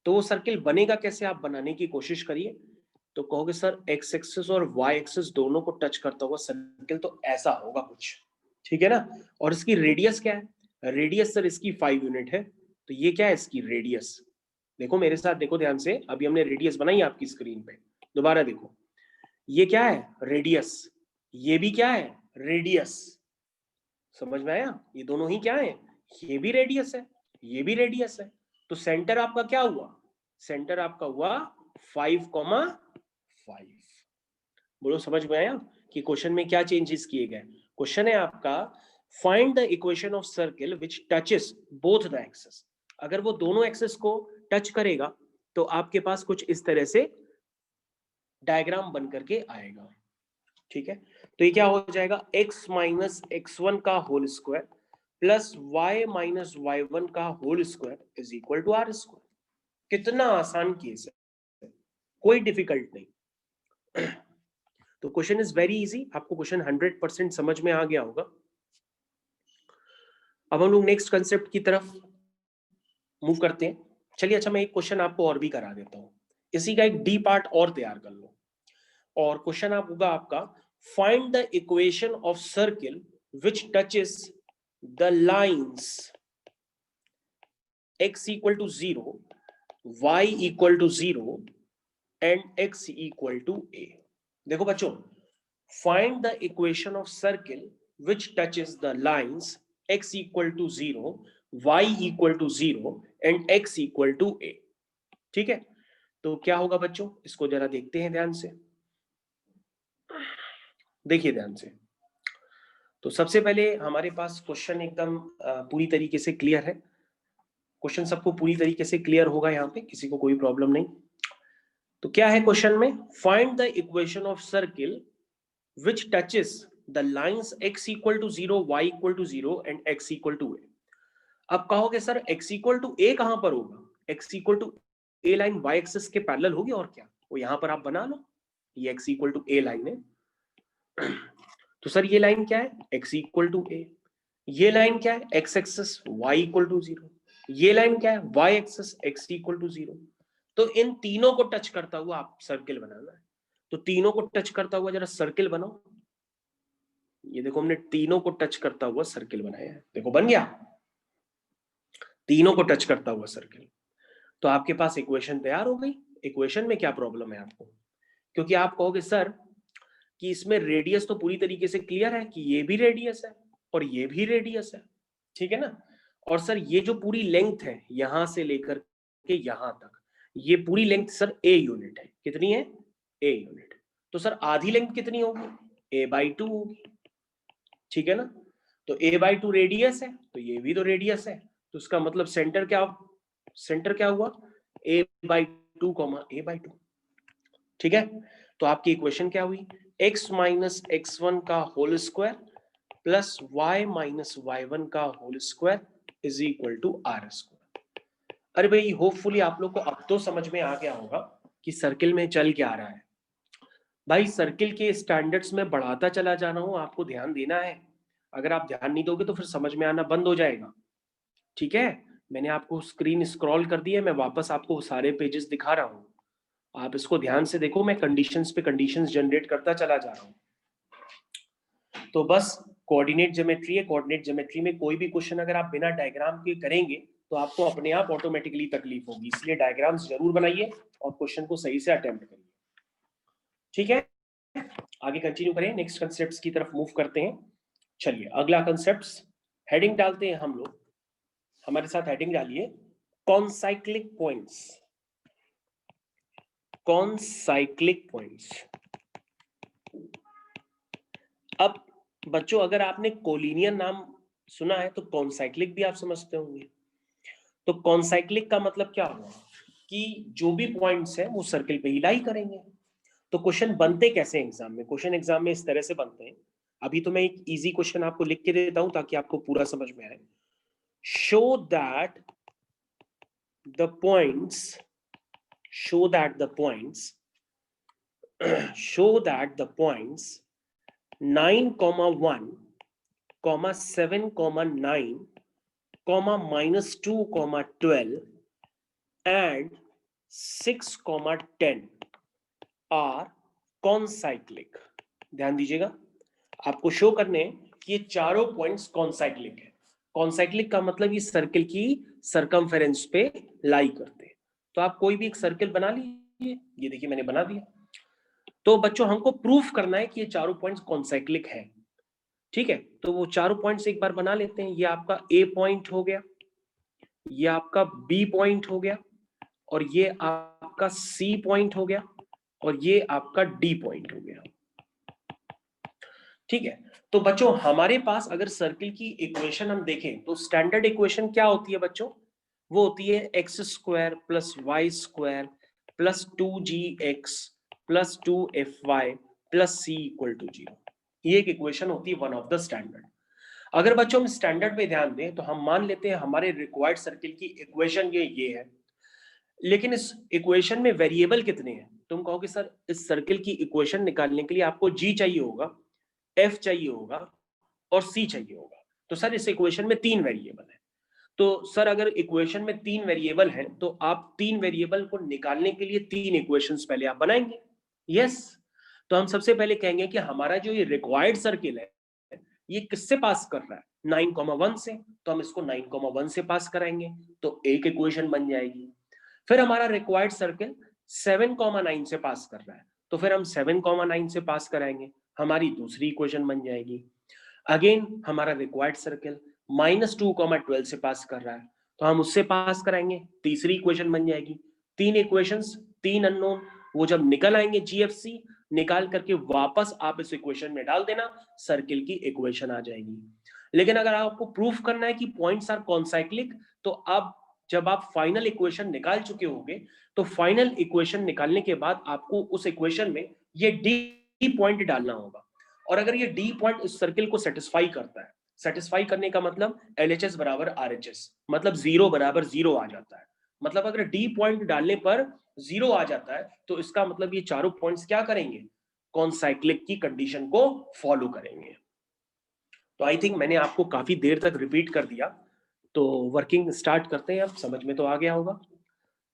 तो वो सर्किल बनेगा कैसे, आप बनाने की कोशिश करिए। तो कहोगे सर एक्स एक्सिस और वाई एक्सिस दोनों को टच करता हुआ सर्किल तो ऐसा होगा कुछ, ठीक है ना। और इसकी रेडियस क्या है, रेडियस सर इसकी 5 यूनिट है। तो ये क्या है, इसकी रेडियस। देखो मेरे साथ, देखो ध्यान से, अभी हमने रेडियस बनाई आपकी स्क्रीन पे, दोबारा देखो, ये क्या है रेडियस, ये भी क्या है रेडियस। समझ में आया, ये दोनों ही क्या है, ये भी रेडियस है, ये भी रेडियस है। तो सेंटर आपका क्या हुआ, सेंटर आपका हुआ 5,5। बोलो समझ में आया कि क्वेश्चन में क्या चेंजेस किए गए। क्वेश्चन है आपका find the equation of circle which touches both the axes. अगर वो दोनों एक्सेस को टच करेगा तो आपके पास कुछ इस तरह से डायग्राम बन करके आएगा, ठीक है। तो ये क्या हो जाएगा, x माइनस x1 का whole square plus y minus y1 का whole square is equal to r square. कितना आसान केस है, कोई डिफिकल्ट नहीं। तो क्वेश्चन इज वेरी इजी, आपको क्वेश्चन 100% समझ में आ गया होगा। अब हम लोग नेक्स्ट कंसेप्ट की तरफ मूव करते हैं। चलिए अच्छा, मैं एक क्वेश्चन आपको और भी करा देता हूं, इसी का एक डी पार्ट और तैयार कर लो। और क्वेश्चन आप होगा आपका, find the equation of circle which touches the lines x equal to 0, y equal to 0 and x equal to a। देखो बच्चों, find the equation of circle which touches the lines x equal to 0, y equal to 0 and x equal to a। ठीक है, तो क्या होगा बच्चों, इसको जरा देखते हैं ध्यान से, देखिए ध्यान से। तो सबसे पहले हमारे पास क्वेश्चन एकदम पूरी तरीके से क्लियर है। क्वेश्चन सबको पूरी तरीके से क्लियर होगा, यहाँ पे किसी को कोई प्रॉब्लम नहीं। तो क्या है क्वेश्चन में, find the equation of circle which touches the lines x equal to 0, y equal to 0 and x equal to a। अब कहोगे sir x equal to a कहां पर होगा, x equal to a line y axis के parallel होगी, और क्या, वो यहां पर आप बना लो, ये x equal to a line है। तो सर ये लाइन क्या है, x इक्वल टू a, ये लाइन क्या है, x axis y equal to 0, ये लाइन क्या है, y axis x equal to 0। तो इन तीनों को टच करता हुआ आप सर्किल बनाना है। तो तीनों को टच करता हुआ जरा सर्किल बनाओ। ये देखो हमने तीनों को टच करता हुआ सर्किल बनाया है, देखो बन गया, तीनों को टच करता हुआ सर्किल। तो आपके पास इक्वेशन तैयार हो गई। इक्वेशन में क्या प्रॉब्लम है आपको, क्योंकि आप कहोगे सर कि इसमें रेडियस तो पूरी तरीके से क्लियर है कि ये भी रेडियस है और ये भी रेडियस है, ठीक है ना। और सर ये जो पूरी लेंथ है यहां से लेकर के यहां तक, ये पूरी लेंथ सर a यूनिट है, कितनी है, a यूनिट। तो सर आधी लेंथ कितनी होगी, a/2 होगी, ठीक है ना। तो a/2 रेडियस है, तो ये भी तो रेडियस है। तो उसका मतलब सेंटर क्या हुआ, a/2 a/2, ठीक है। तो आपकी इक्वेशन क्या हुई, x माइनस x1 का whole square plus y minus y1 का whole square is equal to r square. अरे भाई होपफुली आप लोग को अब तो समझ में आ गया होगा कि सर्किल में चल क्या रहा है। भाई सर्किल के स्टैंडर्ड्स में बढ़ाता चला जा रहा हूं, आपको ध्यान देना है। अगर आप ध्यान नहीं दोगे तो फिर समझ में आना बंद हो जाएगा। ठीक है, मैंने आपको स्क्रीन स्क्रॉल कर दी है, मैं वापस आपको सारे पेजेस दिखा रहा हूँ, आप इसको ध्यान से देखो, मैं कंडीशंस पे कंडीशंस जनरेट करता चला जा रहा हूँ। तो बस कोऑर्डिनेट ज्योमेट्री है, कोऑर्डिनेट ज्योमेट्री में कोई भी क्वेश्चन अगर आप बिना डायग्राम के करेंगे तो आपको अपने आप ऑटोमेटिकली तकलीफ होगी, इसलिए डायग्राम्स जरूर बनाइए और क्वेश्चन को सही से अटेम्प्ट करिए। ठीक है, आगे कंटिन्यू करें, नेक्स्ट कंसेप्ट की तरफ मूव करते हैं। चलिए अगला कंसेप्ट, हेडिंग डालते हैं हम लोग, हमारे साथ हेडिंग डालिए कॉनसाइक्लिक पॉइंट्स। कॉनसाइक्लिक पॉइंट्स। अब बच्चों अगर आपने कोलिनियर नाम सुना है तो कॉनसाइक्लिक भी आप समझते होंगे। तो कॉनसाइक्लिक का मतलब क्या हुआ कि जो भी पॉइंट्स हैं वो सर्किल पे ही लाई करेंगे। तो क्वेश्चन बनते कैसे एग्जाम में? क्वेश्चन एग्जाम में इस तरह से बनते हैं। अभी तो मैं एक इजी क्वेश्चन आपको लिख के देता हूं ताकि आपको पूरा समझ में आए। Show that the points show that the points 9, 1, 7, 9, -2, 12 and 6, 10 are कॉनसाइक्लिक। ध्यान दीजिएगा, आपको शो करने हैं कि ये चारों पॉइंट्स कॉनसाइक्लिक है। कॉनसाइक्लिक का मतलब ये सर्किल की सरकमफेरेंस पे लाई करते हैं। तो आप कोई भी एक सर्किल बना लीजिए, ये देखिए मैंने बना दिया। तो बच्चों हमको प्रूफ करना है कि ये चारों पॉइंट्स कॉन्साइक्लिक है। ठीक है, तो वो चारों पॉइंट्स एक बार बना लेते हैं। ये आपका ए पॉइंट हो गया, ये आपका बी पॉइंट हो गया, और ये आपका सी पॉइंट हो गया, और ये आपका डी पॉइंट हो गया। ठीक है, तो बच्चों हमारे पास अगर सर्किल की इक्वेशन हम देखें तो स्टैंडर्ड इक्वेशन क्या होती है बच्चों? वो होती है x square plus y square plus 2gx plus 2fy plus c equal to 0। ये एक इक्वेशन होती है वन ऑफ द स्टैंडर्ड। अगर बच्चों हम स्टैंडर्ड पे ध्यान दें तो हम मान लेते हैं हमारे रिक्वायर्ड सर्किल की इक्वेशन ये है, लेकिन इस इक्वेशन में वेरिएबल कितने हैं? तुम कहोगे सर इस सर्किल की इक्वेशन निकालने के लिए आपको g चाहिए होगा, f चाहिए होगा और c चाहिए होगा। तो सर इस इक्वेशन में 3 वेरिएबल है। तो सर अगर इक्वेशन में 3 वेरिएबल है तो आप 3 वेरिएबल को निकालने के लिए 3 इक्वेशंस पहले आप बनाएंगे। यस, तो हम सबसे पहले कहेंगे कि हमारा जो ये रिक्वायर्ड सर्किल है ये किससे पास कर रहा है? 9,1 से। तो हम इसको 9,1 से पास कराएंगे तो एक इक्वेशन बन जाएगी। फिर हमारा रिक्वायर्ड सर्किल 7,9 से पास कर रहा है तो फिर हम 7,9 से पास कराएंगे, हमारी दूसरी इक्वेशन बन जाएगी। अगेन हमारा रिक्वायर्ड सर्किल -2, 12 से पास कर रहा है तो हम उससे पास कराएंगे, तीसरी इक्वेशन बन जाएगी। 3 इक्वेशंस, 3 अननोन, वो जब निकल आएंगे जीएफसी निकाल करके वापस आप इस इक्वेशन में डाल देना, सर्किल की इक्वेशन आ जाएगी। लेकिन अगर आपको प्रूफ करना है कि पॉइंट्स आर कॉन्साइक्लिक तो अब जब आप फाइनल इक्वेशन निकाल चुके होंगे तो फाइनल इक्वेशन निकालने के बाद आपको उस इक्वेशन में ये डी पॉइंट डालना होगा। और अगर ये डी पॉइंट इस सर्किल को सेटिस्फाई करता है, सेटिस्फाई करने का मतलब LHS बराबर RHS, मतलब 0 बराबर 0 आ जाता है। मतलब अगर डी पॉइंट डालने पर 0 आ जाता है तो इसका मतलब ये चारों पॉइंट्स क्या करेंगे? कॉन्साइक्लिक की कंडीशन को फॉलो करेंगे। तो आई थिंक मैंने आपको काफी देर तक रिपीट कर दिया, तो वर्किंग स्टार्ट करते हैं। अब समझ में तो आ गया होगा।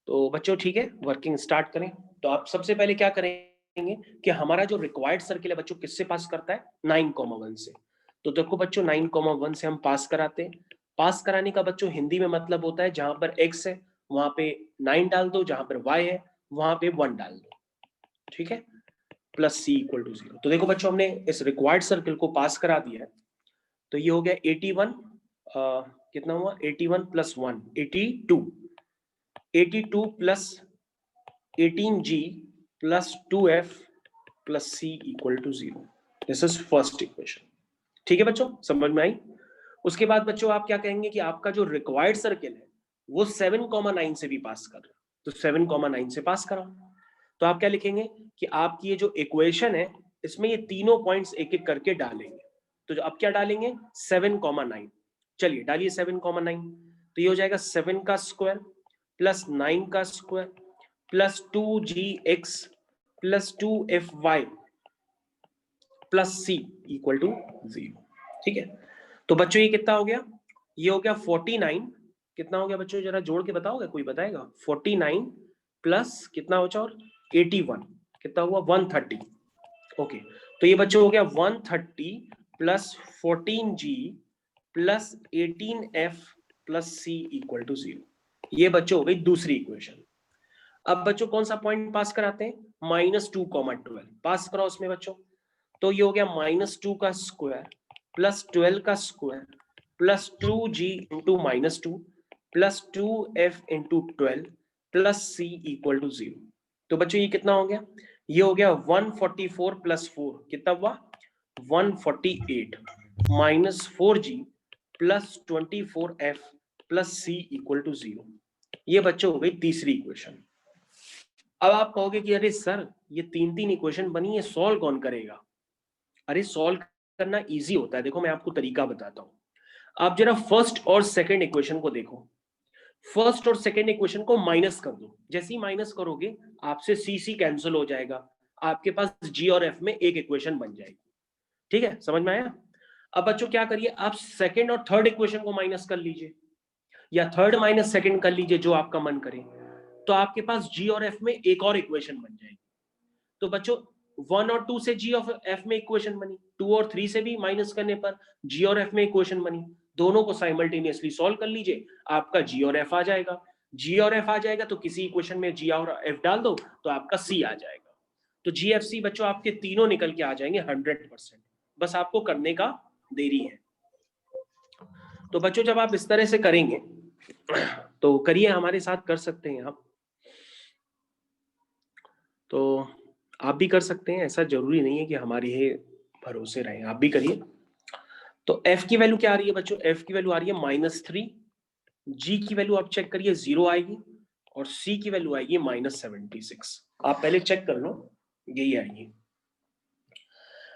तो बच्चों ठीक है, वर्किंग स्टार्ट करें। तो आप सबसे पहले क्या करेंगे कि हमारा जो रिक्वायर्ड सर्किल है बच्चों किससे पास करता है? 9,1 से। तो देखो बच्चों 9,1 से हम पास कराते हैं। पास कराने का बच्चों हिंदी में मतलब होता है जहां पर x है वहां पे 9 डाल दो, जहां पर y है वहां पे 1 डाल दो। ठीक है, प्लस c इक्वल टू 0। तो देखो बच्चों हमने इस रिक्वायर्ड सर्किल को पास करा दिया है। तो ये हो गया 81, कितना हुआ? 81 plus 1 82, 82 plus 18g plus 2f plus c equal to 0। This is first equation. ठीक है बच्चों, समझ में आई? उसके बाद बच्चों आप क्या कहेंगे कि आपका जो रिक्वायर्ड सर्किल है वो 7,9 से भी पास कर रहा है, तो 7,9 से पास कराओ। तो आप क्या लिखेंगे कि आपकी ये जो इक्वेशन है इसमें ये तीनों पॉइंट्स एक एक करके डालेंगे। तो अब क्या डालेंगे? 7,9। चलिए डालिए 7,9। तो ये हो जाएगा 7 का स्क्वायर प्लस 9 का square plus 2gx plus 2fy plus c equal to 0। ठीक है, तो बच्चों ये कितना हो गया, ये हो गया 49, कितना हो गया बच्चों जरा जोड़ के बताओगे, कोई बताएगा? 49 प्लस कितना बचा और 81, कितना हुआ 130। ओके, तो ये बच्चों हो गया 130 plus 14G plus 18F plus C equal to 0। ये बच्चों हो गई दूसरी इक्वेशन। अब बच्चों कौन सा पॉइंट पास कराते हैं, -2, 12 पास करो उसमें बच्चों। तो ये हो गया -2 का स्क्वायर प्लस 12 का square plus 2G into -2 plus 2F into 12 plus C equal to 0। तो बच्चों ये कितना हो गया, ये हो गया 144 प्लस 4, कितना हुआ 148 minus 4G plus 24F plus C equal to 0। ये बच्चों हो गई तीसरी इक्वेशन। अब आप कहोगे कि अरे सर ये तीन इक्वेशन बनी है, सॉल्व कौन करेगा? अरे सॉल्व करना इजी होता है, देखो मैं आपको तरीका बताता हूं। आप जरा फर्स्ट और सेकंड इक्वेशन को देखो, फर्स्ट और सेकंड इक्वेशन को माइनस कर दो, जैसे ही माइनस करोगे आपसे सी कैंसिल हो जाएगा, आपके पास जी और एफ में एक इक्वेशन बन जाएगी। ठीक है, समझ में आया? अब बच्चों क्या करिए, आप सेकंड और थर्ड इक्वेशन को माइनस कर लीजिए, या थर्ड माइनस सेकंड कर लीजिए, जो आपका मन करे। तो आपके पास जी और एफ में एक और इक्वेशन बन जाएगी। तो बच्चों 1 और 2 से जी और एफ में इक्वेशन बनी, 2 और 3 से भी माइनस करने पर जी और एफ में इक्वेशन बनी। दोनों को साइमल्टेनियसली सॉल्व कर लीजिए, आपका जी और एफ आ जाएगा। जी और एफ आ जाएगा तो किसी इक्वेशन में जी और एफ डाल दो तो आपका सी आ जाएगा। तो जी एफ सी बच्चों आपके तीनों निकल के आ जाएंगे 100%। बस आपको करने का देरी है। तो बच्चों जब आप इस तरह से करेंगे तो करिए, हमारे साथ कर सकते हैं आप, तो आप भी कर सकते हैं, ऐसा जरूरी नहीं है कि हमारे ही भरोसे रहे, आप भी करिए। तो f की वैल्यू क्या आ रही है बच्चों, f की वैल्यू आ रही है -3, g की वैल्यू आप चेक करिए 0 आएगी, और c की वैल्यू आएगी -76। आप पहले चेक कर लो, यही आएगी।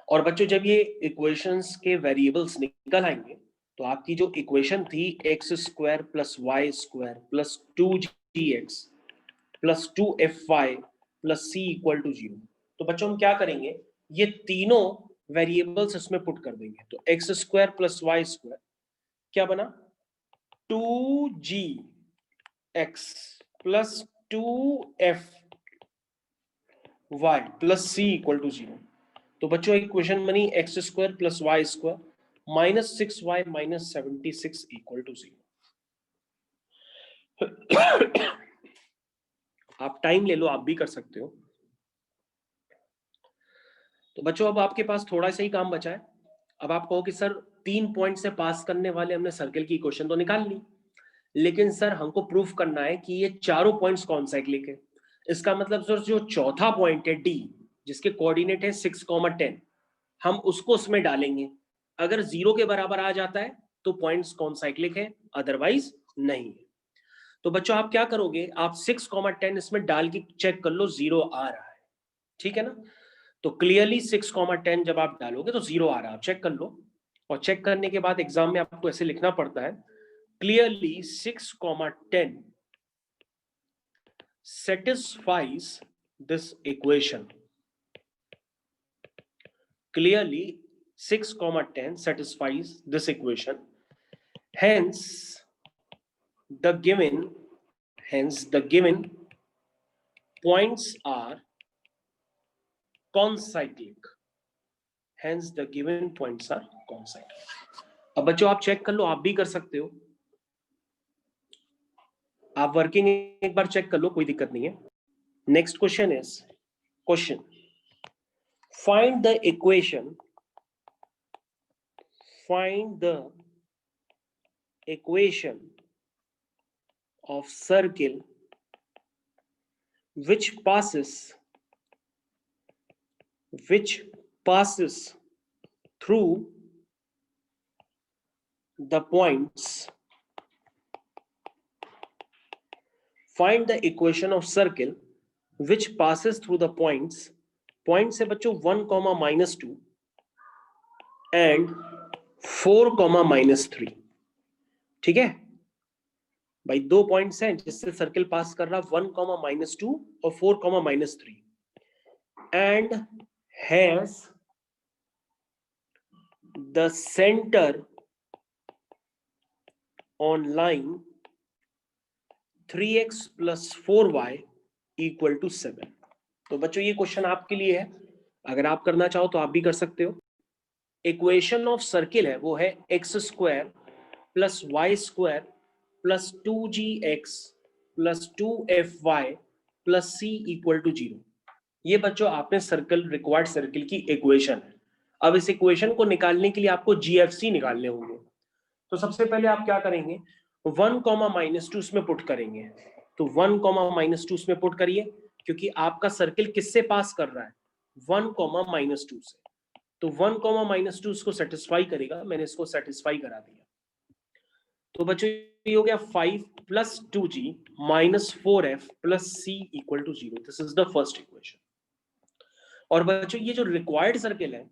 और बच्चों जब ये इक्वेशंस के वेरिएबल्स निकल आएंगे तो आपकी जो इक्वेशन थी x² plus y square plus 2gx plus 2fy plus c equal to 0, तो बच्चों हम क्या करेंगे, ये तीनों वेरिएबल्स इसमें पुट कर देंगे। तो x² प्लस वाई स्क्वायर क्या बना 2gx plus 2fy plus c equal to 0। तो बच्चों इक्वेशन बनी x² plus y square -6y minus 76 equal to 0। आप टाइम ले लो, आप भी कर सकते हो। तो बच्चों अब आपके पास थोड़ा सा ही काम बचा है। अब आप कहो कि सर 3 पॉइंट से पास करने वाले हमने सर्कल की इक्वेशन तो निकाल ली, लेकिन सर हमको प्रूफ करना है कि ये चारों पॉइंट्स कॉन्साइक्लिक है। इसका मतलब सर जो चौथा पॉइंट है डी, जिसके कोऑर्डिनेट है 6,10, हम उसको उसमें डालेंगे। अगर 0 के बराबर आ जाता है तो पॉइंट्स कॉन्साइक्लिक है, अदरवाइज नहीं है। तो बच्चों आप क्या करोगे, आप 6,10 इसमें डाल के चेक कर लो 0 आ रहा है, ठीक है ना? तो क्लियरली 6,10 जब आप डालोगे तो 0 आ रहा है, आप चेक कर लो। और चेक करने के बाद एग्जाम में आपको ऐसे लिखना पड़ता है, clearly 6,10 satisfies this equation. Clearly 6,10 satisfies this equation. Hence the given points are concyclic. Hence the given points are concyclic. अब बच्चों आप चेक कर लो, आप भी कर सकते हो, आप वर्किंग एक बार चेक कर लो, कोई दिक्कत नहीं है। Next question is question find the equation of circle which passes through the points. Find the equation of circle which passes through the points. Points से बच्चों 1, -2 and 4, -3। ठीक है भाई, दो पॉइंट्स हैं जिससे सर्कल पास कर रहा 1, -2 और 4, -3 and has the center on line 3x plus 4y equal to 7। तो बच्चों ये क्वेश्चन आपके लिए है, अगर आप करना चाहो तो आप भी कर सकते हो। इक्वेशन ऑफ सर्किल है वो है x square plus y square plus 2gx plus 2fy plus c equal to 0। ये बच्चों आपने सर्कल रिक्वायर्ड सर्किल की इक्वेशन है। अब इस इक्वेशन को निकालने के लिए आपको जीएफसी निकालने होंगे। तो सबसे पहले आप क्या करेंगे, 1, -2 पुट करेंगे। तो 1, -2 इसमें पुट करिए, क्योंकि आपका सर्किल किससे पास कर रहा है, 1, -2 से। तो 1, -2 इसको सेटिस्फाई करेगा, मैंने इसको सेटिस्फाई करा दिया। तो बच्चों ये हो गया 5 + 2g - 4f + c = 0। This is the first equation. और बच्चों ये जो रिक्वायर्ड सर्किल है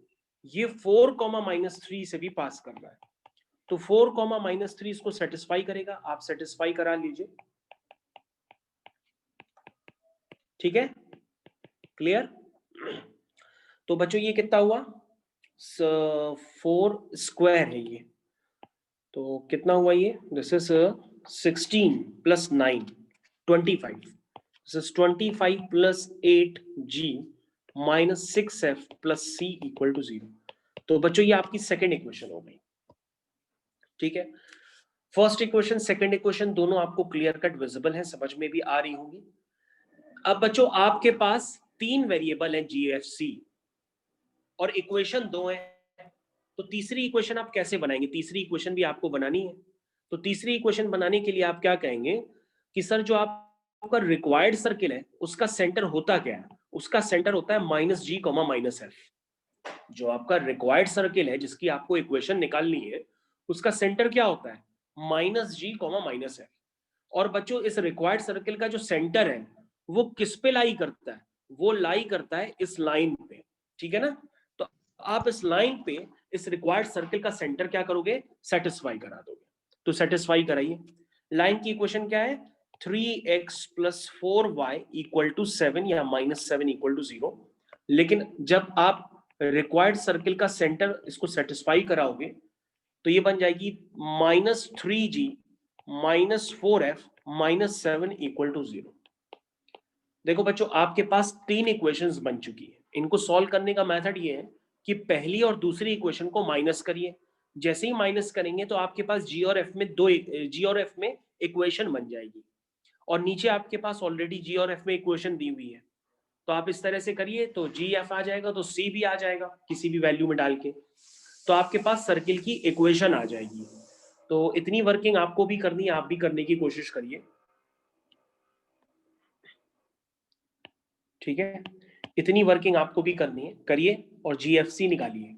ये 4, -3 से भी पास कर रहा है। तो 4, -3 इसको सेटिस्फाई करेगा, आप सेटिस्फाई करा लीजिए। ठीक है, क्लियर। तो बच्चों ये कितना हुआ, 4 स्क्वायर है ये, तो कितना हुआ ये, this is 16 + 9 25। This is 25 + 8g - 6f + c = 0। तो बच्चों ये आपकी सेकेंड इक्वेशन हो गई। ठीक है, फर्स्ट इक्वेशन सेकंड इक्वेशन दोनों आपको क्लियर कट विजिबल है, समझ में भी आ रही होंगी। अब बच्चों आपके पास 3 वेरिएबल है जीएफसी और इक्वेशन 2 है, तो तीसरी इक्वेशन आप कैसे बनाएंगे, तीसरी इक्वेशन भी आपको बनानी है। तो तीसरी इक्वेशन बनाने के लिए आप क्या कहेंगे कि सर जो आपका रिक्वायर्ड सर्किल है उसका सेंटर होता क्या है, उसका सेंटर होता है -g, -f। जो आपका रिक्वायर्ड सर्किल है जिसकी आपको इक्वेशन निकालनी है उसका सेंटर क्या होता है, -g, -f। और बच्चों इस रिक्वायर्ड सर्किल का जो सेंटर है वो किस पे लाई करता है, वो लाई करता है इस लाइन पे। ठीक है ना, तो आप इस लाइन पे इस रिक्वायर्ड सर्किल का सेंटर क्या करोगे, सेटिस्फाई करा दोगे। तो सेटिस्फाई कराइए। लाइन की इक्वेशन क्या है, 3x + 4y = 7 या -7 = 0। लेकिन जब आप रिक्वायर्ड सर्किल का सेंटर इसको सेटिस्फाई कराओगे तो ये बन जाएगी -3g - 4f - 7 = 0। देखो बच्चों आपके पास 3 इक्वेशंस बन चुकी है। इनको सॉल्व करने का मेथड ये है कि पहली और दूसरी इक्वेशन को माइनस करिए। जैसे ही माइनस करेंगे तो आपके पास जी और एफ में इक्वेशन बन जाएगी, और नीचे आपके पास ऑलरेडी जी और एफ में इक्वेशन दी हुई है। तो आप इस तरह से करिए तो जी एफ आ जाएगा, तो सी भी आ जाएगा किसी भी वैल्यू में डाल के, तो आपके पास सर्किल की इक्वेशन आ जाएगी। तो इतनी वर्किंग आपको भी करनी है, आप भी करने की कोशिश करिए। ठीक है, इतनी वर्किंग आपको भी करनी है, करिए और जीएफसी निकालिए।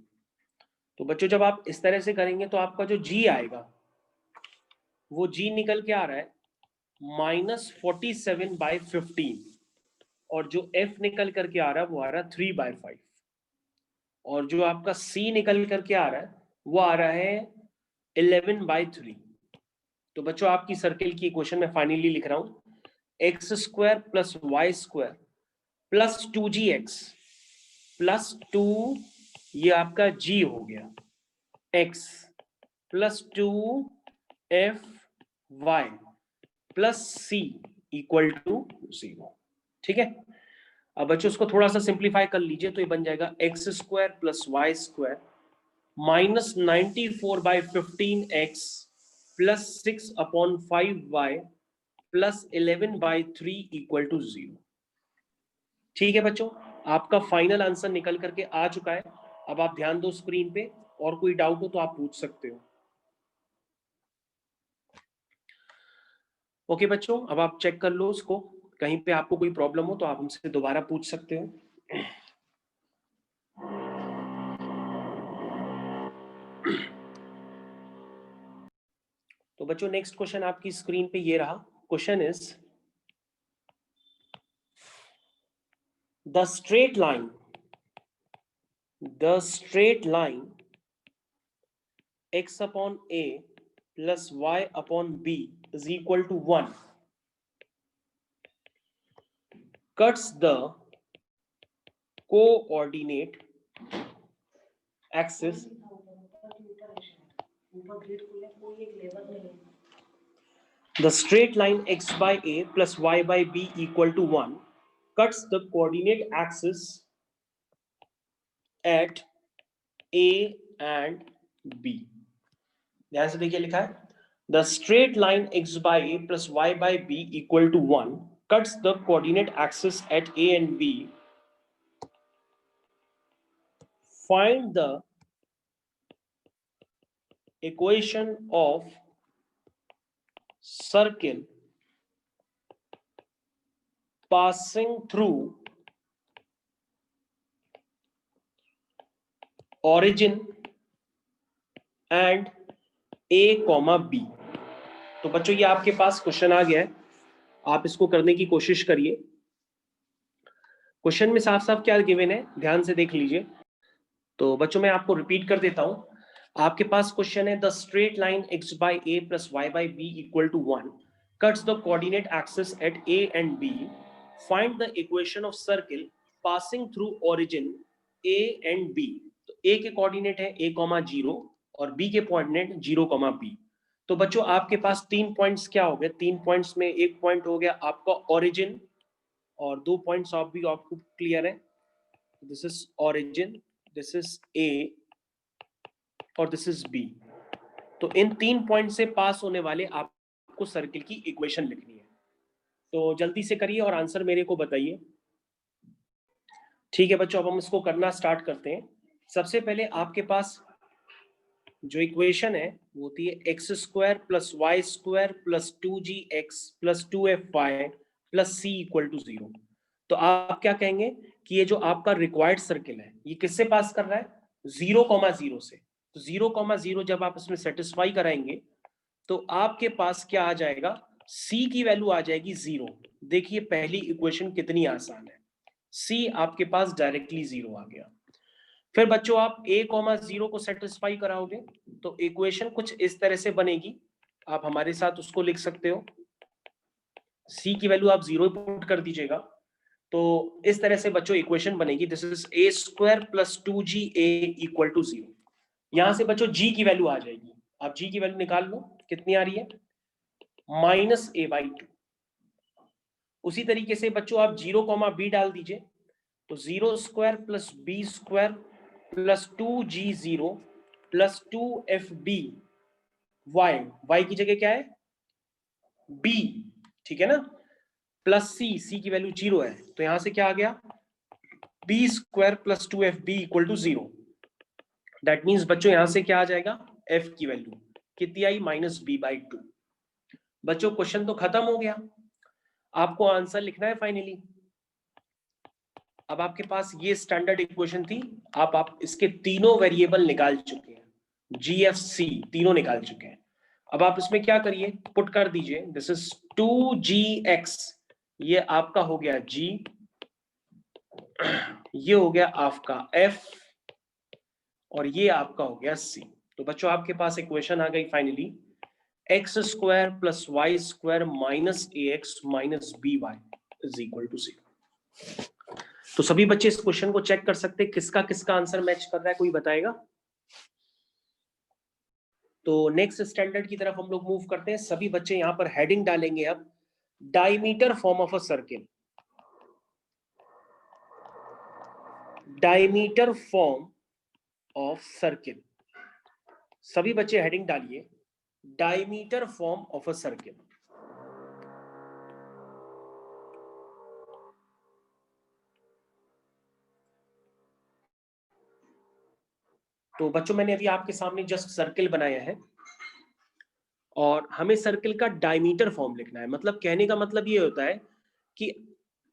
तो बच्चों जब आप इस तरह से करेंगे तो आपका जो जी आएगा वो जी निकल के आ रहा है -47/15, और जो एफ निकल करके आ रहा है वो आ रहा है 3/5, और जो आपका सी निकल करके आ रहा है वो आ रहा है 11/3। तो बच्चों आपकी सर्किल की इक्वेशन में फाइनली लिख रहा हूं, x² + y² + 2gx + 2, ये आपका g हो गया, x + 2fy + c = 0। ठीक है, अब बच्चों उसको थोड़ा सा सिंप्लीफाई कर लीजिए तो ये बन जाएगा x² + y² -94/15x + 6/5y + 11/3 = 0। ठीक है बच्चों, आपका फाइनल आंसर निकल करके आ चुका है। अब आप ध्यान दो स्क्रीन पे, और कोई डाउट हो तो आप पूछ सकते हो। ओके बच्चों, अब आप चेक कर लो उसको, कहीं पे आपको कोई प्रॉब्लम हो तो आप हमसे दोबारा पूछ सकते हो। तो बच्चों नेक्स्ट क्वेश्चन आपकी स्क्रीन पे ये रहा। Question is the straight line x/a + y/b = 1 cuts the coordinate axis The straight line x by a plus y by b equal to 1 cuts the coordinate axis at a and b. ध्यान से देखिए लिखा है the straight line x by a plus y by b equal to 1 cuts the coordinate axis at a and b. Find the equation of circle passing through origin and a comma b. तो बच्चों ये आपके पास question आ गया है, आप इसको करने की कोशिश करिए। क्वेश्चन में साफ साफ क्या गिवन है, ध्यान से देख लीजिए। तो बच्चों मैं आपको रिपीट कर देता हूं, आपके पास क्वेश्चन है the straight line x by a plus y by b equal to 1 cuts the coordinate axis at a and b. Find the equation of circle passing through origin a and b. तो a के coordinate है a, 0 और b के coordinate 0, b। तो बच्चों आपके पास 3 points क्या हो गए, 3 पॉइंट्स में एक पॉइंट हो गया आपका ओरिजिन और 2 पॉइंट्स आप भी आपको क्लियर है। This is origin, this is a और दिस इज बी। तो इन 3 पॉइंट से पास होने वाले आपको सर्किल की इक्वेशन लिखनी है। तो जल्दी से करिए और आंसर मेरे को बताइए। ठीक है बच्चों, अब हम इसको करना स्टार्ट करते हैं। सबसे पहले आपके पास जो इक्वेशन है वो होती है x square plus y square plus 2gx plus 2fy plus c equal to 0। तो आप क्या कहेंगे कि ये जो आपका रिक्वायर्ड सर्किल है ये किससे पास कर रहा है, 0,0 से। तो 0,0 जब आप इसमें सेटिस्फाई कराएंगे तो आपके पास क्या आ जाएगा, c की वैल्यू आ जाएगी 0। देखिए पहली इक्वेशन कितनी आसान है, c आपके पास डायरेक्टली 0 आ गया। फिर बच्चों आप a, 0 को सेटिस्फाई कराओगे तो इक्वेशन कुछ इस तरह से बनेगी, आप हमारे साथ उसको लिख सकते हो। c की वैल्यू आप 0 पुट कर दीजिएगा तो इस तरह से बच्चों इक्वेशन बनेगी, this is a square plus 2ga equal to 0। यहां से बच्चों g की वैल्यू आ जाएगी, आप g की वैल्यू निकाल लो, कितनी आ रही है, -a/2। उसी तरीके से बच्चों आप 0, b डाल दीजिए तो 0 square plus b square plus 2g0 plus 2fb, y की जगह क्या है b, ठीक है ना, प्लस c की वैल्यू 0 है तो यहां से क्या आ गया, b square plus 2fb equal to 0। That means बच्चों यहां से क्या आ जाएगा, f की वैल्यू कितनी आई, -b/2। बच्चों क्वेश्चन तो खत्म हो गया, आपको आंसर लिखना है फाइनली। अब आपके पास ये स्टैंडर्ड इक्वेशन थी, आप इसके तीनों वेरिएबल निकाल चुके हैं, GFC तीनों निकाल चुके हैं। अब आप इसमें क्या करिए, पुट कर दीजिए, दिस इज 2gx, ये आपका हो गया g, ये हो गया आपका f और ये आपका हो गया c। तो बच्चों आपके पास इक्वेशन आ गई finally, x square plus y square minus ax minus by is equal to 0। तो सभी बच्चे इस क्वेश्चन को चेक कर सकते हैं किसका किसका आंसर मैच कर रहा है, कोई बताएगा। तो नेक्स्ट स्टैंडर्ड की तरफ हम लोग मूव करते हैं। सभी बच्चे यहां पर हेडिंग डालेंगे अब, diameter form of a circle, diameter form of circle. सभी बच्चे हेडिंग डालिए, diameter form of a circle. तो बच्चों मैंने अभी आपके सामने जस्ट सर्किल बनाया है और हमें सर्किल का डायमीटर फॉर्म लिखना है। मतलब कहने का मतलब ये होता है कि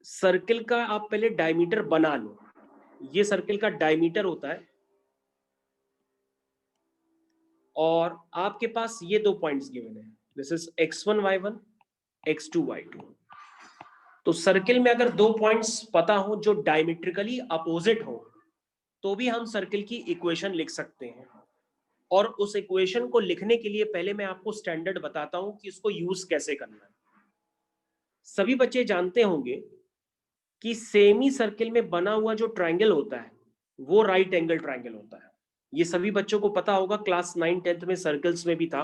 सर्किल का आप पहले डायमीटर बना लो, ये सर्किल का डायमीटर होता है और आपके पास ये 2 पॉइंट्स गिवन है, this is x1 y1 x2 y2। तो सर्किल में अगर 2 पॉइंट्स पता हो जो डायमीट्रिकली अपोजिट हो तो भी हम सर्किल की इक्वेशन लिख सकते हैं। और उस इक्वेशन को लिखने के लिए पहले मैं आपको स्टैंडर्ड बताता हूं कि इसको यूज कैसे करना है। सभी बच्चे जानते होंगे कि सेमी सर्किल में बना हुआ जो ट्रायंगल होता है वो राइट एंगल ट्रायंगल होता है। ये सभी बच्चों को पता होगा, क्लास 9 10th में सर्कल्स में भी था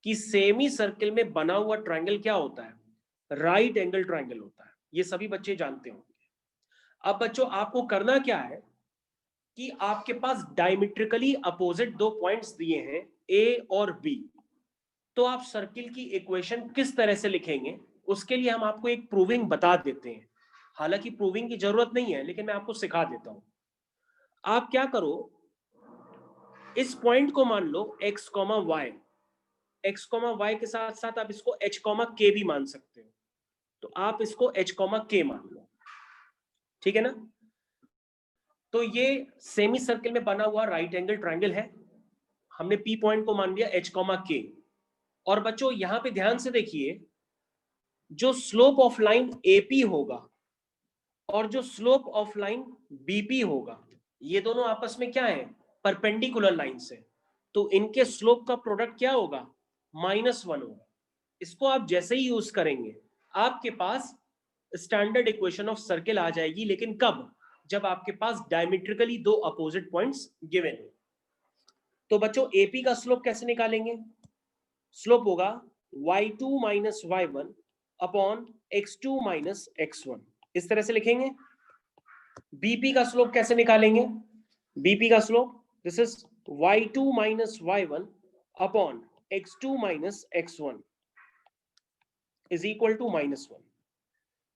कि सेमी सर्किल में बना हुआ ट्रायंगल क्या होता है? राइट एंगल ट्रायंगल होता है। ये सभी बच्चे जानते होंगे। अब बच्चों आपको करना क्या है कि आपके पास डायमेट्रिकली अपोजिट दो पॉइंट्स दिए हैं ए और बी, तो आप सर्किल की इक्वेशन किस तरह से लिखेंगे उसके लिए हम आपको एक प्रूविंग बता देते हैं। हालांकि प्रूविंग की जरूरत नहीं है, लेकिन मैं आपको सिखा देता हूं। आप क्या करो, इस पॉइंट को मान लो x comma y, x comma y के साथ साथ आप इसको h कॉमा के भी मान सकते हो, तो आप इसको h कॉमा के मान लो, ठीक है ना। तो ये सेमी सर्किल में बना हुआ राइट एंगल ट्रायंगल है। हमने पी पॉइंट को मान लिया h कॉमा के। और बच्चों यहां पे ध्यान से देखिए, जो स्लोप ऑफ लाइन एपी होगा और जो स्लोप ऑफ लाइन बीपी होगा, ये दोनों आपस में क्या है? परपेंडिकुलर लाइन से। तो इनके स्लोप का प्रोडक्ट क्या होगा? -1 होगा। इसको आप जैसे ही यूज करेंगे आपके पास स्टैंडर्ड इक्वेशन ऑफ सर्किल आ जाएगी। लेकिन कब? जब आपके पास डायमेट्रिकली दो अपोजिट पॉइंट्स गिवन हो। तो बच्चों एपी का स्लोप कैसे निकालेंगे? स्लोप होगा y2 minus y1 upon x2 minus x1, इस तरह से लिखेंगे। बीपी का स्लोप कैसे निकालेंगे? बीपी का slope this is y2 minus y1 upon x2 minus x1 is equal to -1।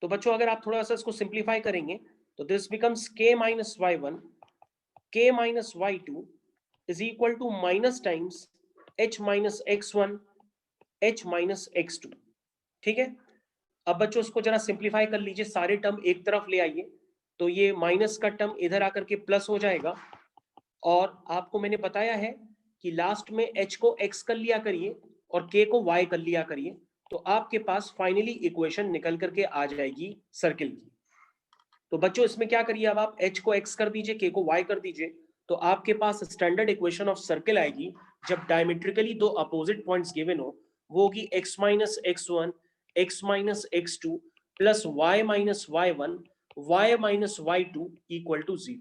तो बच्चों अगर आप थोड़ा सा इसको सिंप्लीफाई करेंगे तो this becomes k minus y1 k minus y2 is equal to minus times h minus x1 h minus x2, ठीक है। अब बच्चों इसको जरा सिंप्लीफाई कर लीजिए, सारे टर्म एक तरफ ले आइए, तो ये माइनस का टर्म इधर आकर के प्लस हो जाएगा। और आपको मैंने बताया है कि लास्ट में h को x कर लिया करिए और k को y कर लिया करिए, तो आपके पास फाइनली इक्वेशन निकल करके आ जाएगी सर्किल की। तो बच्चों इसमें क्या करिए, अब आप h को x कर दीजिए, k को y कर दीजिए, तो आपके पास स्टैंडर्ड इक्वेशन ऑफ सर्किल आएगी जब डायमेट्रिकली दो अपोजिट पॉइंट्स गिवन हो। वो होगी x minus x1 x minus x2 plus y minus y1 y minus y2 equal to 0।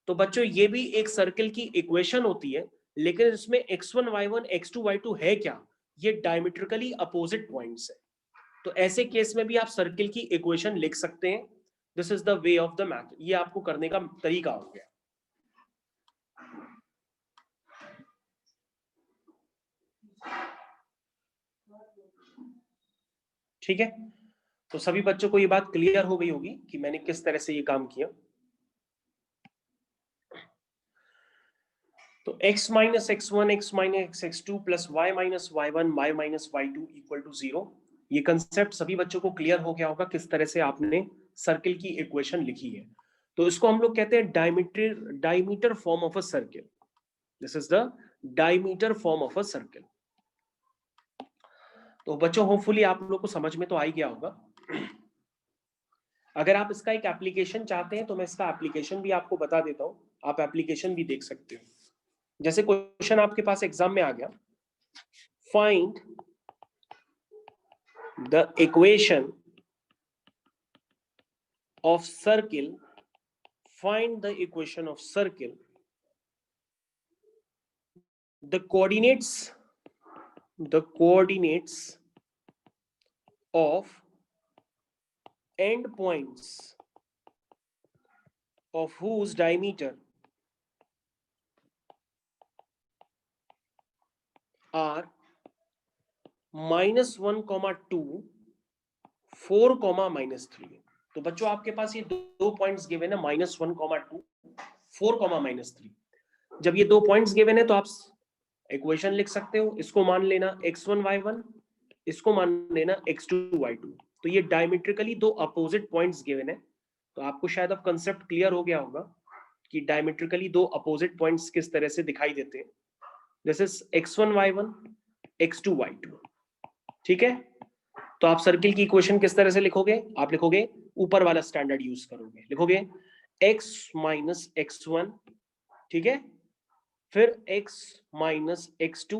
तो बच्चों ये भी एक सर्किल की इक्वेशन होती है, लेकिन इसमें x1 y1 x2 y2 है क्या? ये डायमेट्रिकली अपोजिट पॉइंट्स है। तो ऐसे केस में भी आप सर्किल की इक्वेशन लिख सकते हैं। This is the way of the math. ये आपको करने का तरीका हो गया, ठीक है। तो सभी बच्चों को ये बात क्लियर हो गई होगी कि मैंने किस तरह से ये काम किया। तो x minus x1 x minus x2 plus y minus y1 y minus y2 equal to 0, ये कंसेप्ट सभी बच्चों को क्लियर हो गया होगा किस तरह से आपने सर्किल की इक्वेशन लिखी है। तो इसको हम लोग कहते हैं diameter form of a circle. This is the diameter form of a circle. तो बच्चों होपफुली आप लोग को समझ में तो आ ही गया होगा। अगर आप इसका एक एप्लीकेशन चाहते हैं तो मैं इसका एप्लीकेशन भी आपको बता देता हूं, आप एप्लीकेशन भी देख सकते हो। जैसे क्वेश्चन आपके पास एग्जाम में आ गया, find the equation of circle, find the equation of circle, the coordinates of end points of whose diameter are -1, 2, 4, -3। तो बच्चों आपके पास ये दो पॉइंट्स गिवन है, -1, 2, 4, -3। जब ये दो पॉइंट्स गिवन है तो आप इक्वेशन लिख सकते हो। इसको मान लेना x1 y1, इसको मान लेना x2 y2। तो ये डायमेट्रिकली दो अपोजिट पॉइंट्स गिवन है। तो आपको शायद अब कंसेप्ट क्लियर हो गया होगा कि डायमेट्रिकली दो अपोजिट पॉइंट्स किस तरह से दिखाई देते हैं। This is x1 y1 x2 y2, ठीक है। तो आप सर्किल की इक्वेशन किस तरह से लिखोगे? आप लिखोगे ऊपर वाला स्टैंडर्ड यूज करोगे, लिखोगे x माइनस x1, ठीक है, फिर x माइनस x2,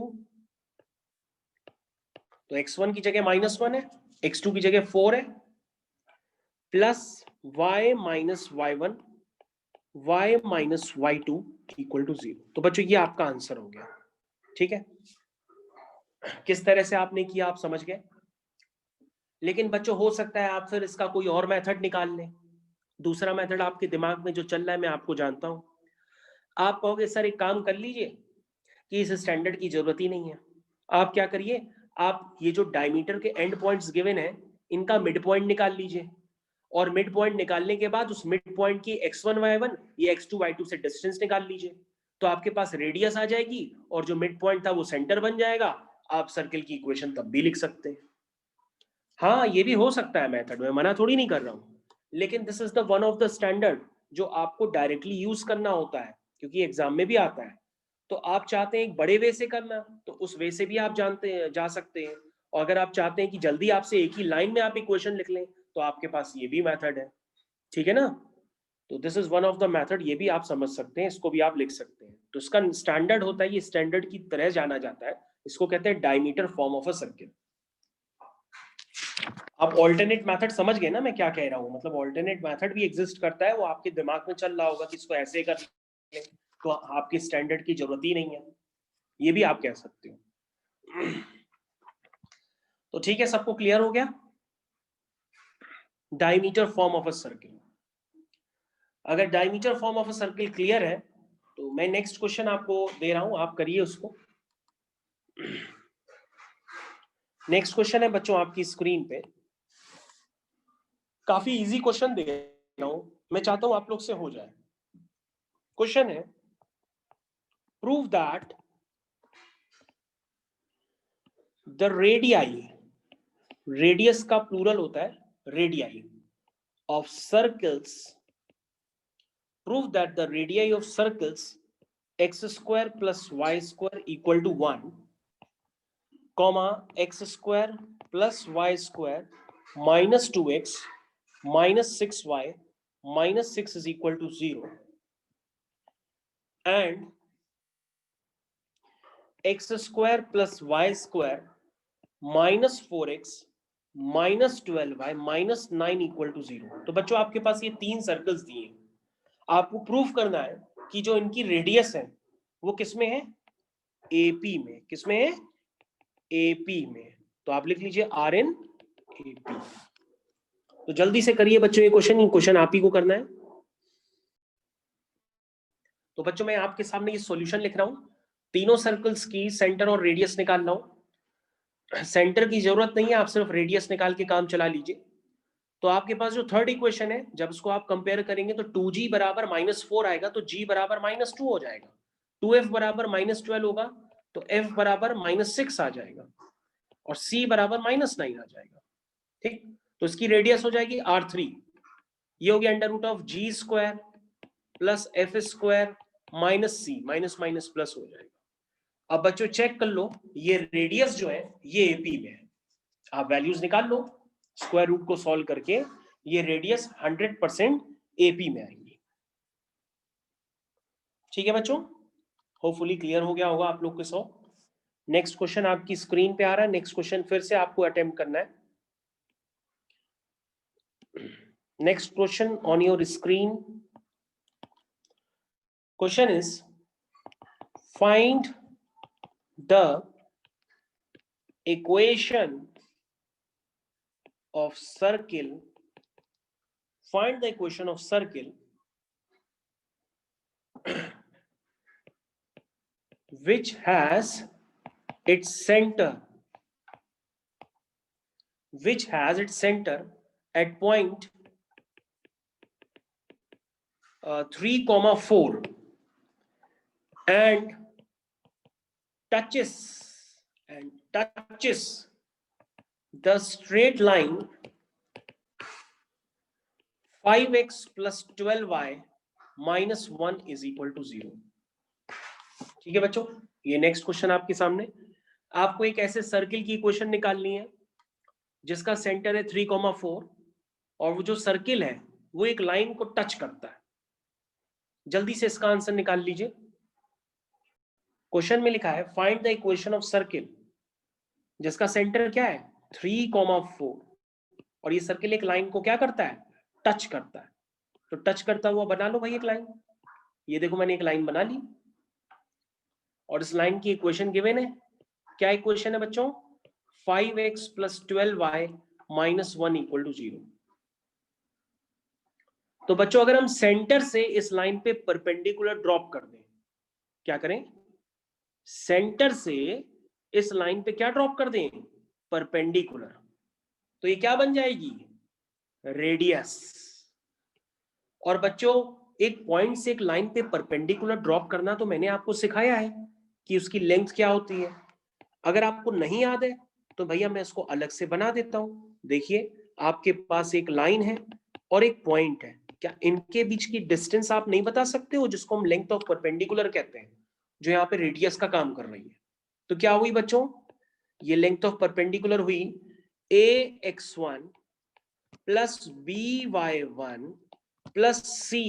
तो x1 की जगह -1 है, x2 की जगह 4 है, plus y minus y1 y minus y2 equal to 0। तो बच्चों ये आपका आंसर हो गया, ठीक है। किस तरह से आपने किया आप समझ गए। लेकिन बच्चों हो सकता है आप फिर इसका कोई और मेथड निकाल लें। दूसरा मेथड आपके दिमाग में जो चल रहा है मैं आपको जानता हूं। आप कहोगे सर एक काम कर लीजिए कि इस स्टैंडर्ड की जरूरत ही नहीं है। आप क्या करिए, आप ये जो डायमीटर के एंड पॉइंट्स गिवन है इनका मिड पॉइंट निकाल लीजिए, और मिड पॉइंट निकालने के बाद उस मिड पॉइंट की x1 y1 ये x2 y2 से डिस्टेंस निकाल लीजिए, तो आपके पास रेडियस आ जाएगी और जो मिड पॉइंट था वो सेंटर बन जाएगा। आप सर्किल की इक्वेशन तब भी लिख सकते हैं। हाँ ये भी हो सकता है मेथड, में मना थोड़ी नहीं कर रहा हूं, लेकिन this is the one of the standard जो आपको डायरेक्टली यूज करना होता है क्योंकि एग्जाम में भी आता है। तो आप चाहते हैं एक बड़े वे से करना तो उस वे से भी आप जानते हैं जा सकते हैं, और अगर आप चाहते हैं कि जल्दी आपसे एक ही लाइन में आप इक्वेशन लिख लें तो आपके पास ये भी मेथड है। ठीक है ना। तो this is one of the method, ये भी आप समझ सकते हैं, इसको भी आप लिख सकते हैं। तो इसका स्टैंडर्ड होता है, ये स्टैंडर्ड की तरह जाना जाता है, इसको कहते हैं diameter form of a circle. आप ऑल्टरनेट मेथड समझ गए ना मैं क्या कह रहा हूं, मतलब ऑल्टरनेट मेथड भी एग्जिस्ट करता है, वो आपके दिमाग में चल रहा होगा कि इसको ऐसे कर लें तो आपकी स्टैंडर्ड की जरूरत ही नहीं है, ये भी आप कह सकते हो। तो ठीक है, सबको क्लियर हो गया diameter form of a circle. अगर diameter form of a circle clear है तो मैं नेक्स्ट क्वेश्चन आपको दे रहा हूं, आप करिए उसको। नेक्स्ट क्वेश्चन है बच्चों आपकी स्क्रीन पे, काफी इजी क्वेश्चन दे रहा हूं, मैं चाहता हूं आप लोग से हो जाए। क्वेश्चन है prove that the radii, radius का प्लूरल होता है radii, of circles, prove that the radii of circles x square plus y square equal to 1 comma x square plus y square minus 2x minus 6y minus 6 is equal to 0 and x square plus y square minus 4x minus 12y minus 9 equal to 0। तो बच्चों आपके पास ये तीन circles दिए हैं, आपको proof करना है कि जो इनकी रेडियस है वो किसमें है, एपी में। किसमें है, एपी में। तो आप लिख लीजिए आर इन एपी। तो जल्दी से करिए बच्चों ये क्वेश्चन आप ही को करना है। तो बच्चों मैं आपके सामने ये सॉल्यूशन लिख रहा हूं, तीनों सर्कल्स की सेंटर और रेडियस निकाल रहा हूं। सेंटर की जरूरत नहीं है, आप सिर्फ रेडियस निकाल के काम चला लीजिए। तो आपके पास जो थर्ड इक्वेशन है जब इसको आप कंपेयर करेंगे तो 2g बराबर -4 आएगा तो g बराबर -2 हो जाएगा, 2f बराबर -12 होगा तो f बराबर -6 आ जाएगा, और c बराबर -9 आ जाएगा। ठीक, तो इसकी रेडियस हो जाएगी r3, ये हो गया under root of ji square plus F square minus c, minus minus plus हो जाएगा। अब बच्चों चेक कर लो, ये रेडियस जो है ये एपी में है, आप वैल्यूज निकाल लो स्क्वायर रूट को सॉल्व करके, ये रेडियस 100% एपी में आएंगी। ठीक है बच्चों, होपफुली क्लियर हो गया होगा आप लोग के सो। नेक्स्ट क्वेश्चन आपकी स्क्रीन पे आ रहा है, नेक्स्ट क्वेश्चन फिर से आपको अटेम्प्ट करना है। Next question on your screen, question is find the equation of circle, find the equation of circle which has its center at point 3,4 and touches the straight line 5x plus 12y minus 1 is equal to 0। ठीक है बच्चों, ये next question आपके सामने, आपको एक ऐसे circle की इक्वेशन निकालनी है जिसका सेंटर है 3,4 और वो जो सर्किल है वो एक लाइन को टच करता है। जल्दी से इसका आंसर निकाल लीजिए। क्वेश्चन में लिखा है find the equation of circle जिसका सेंटर क्या है 3,4 और ये सर्किल एक लाइन को क्या करता है, टच करता है। तो टच करता हुआ बना लो भाई एक लाइन, ये देखो मैंने एक लाइन बना ली और इस लाइन की इक्वेशन गिवन है क्या इक्वेशन है बच्चों? 5x + 12y - 1 = 0। तो बच्चों अगर हम सेंटर से इस लाइन पे परपेंडिकुलर ड्रॉप कर दें, क्या करें? सेंटर से इस लाइन पे क्या ड्रॉप कर दें? परपेंडिकुलर। तो ये क्या बन जाएगी? रेडियस। और बच्चों एक पॉइंट से एक लाइन पे परपेंडिकुलर ड्रॉप करना तो मैंने आपको सिखाया है कि उसकी लेंथ क्या होती है। अगर आपको नहीं याद है तो भैया मैं इसको अलग से बना देता हूं। देखिए आपके पास एक लाइन है और एक पॉइंट है, क्या इनके बीच की डिस्टेंस आप नहीं बता सकते हो, जिसको हम लेंथ ऑफ परपेंडिकुलर कहते हैं, जो यहाँ पे रेडियस का काम कर रही है। तो क्या हुई बच्चों? ये लेंथ ऑफ परपेंडिकुलर हुई ax1 + by1 + c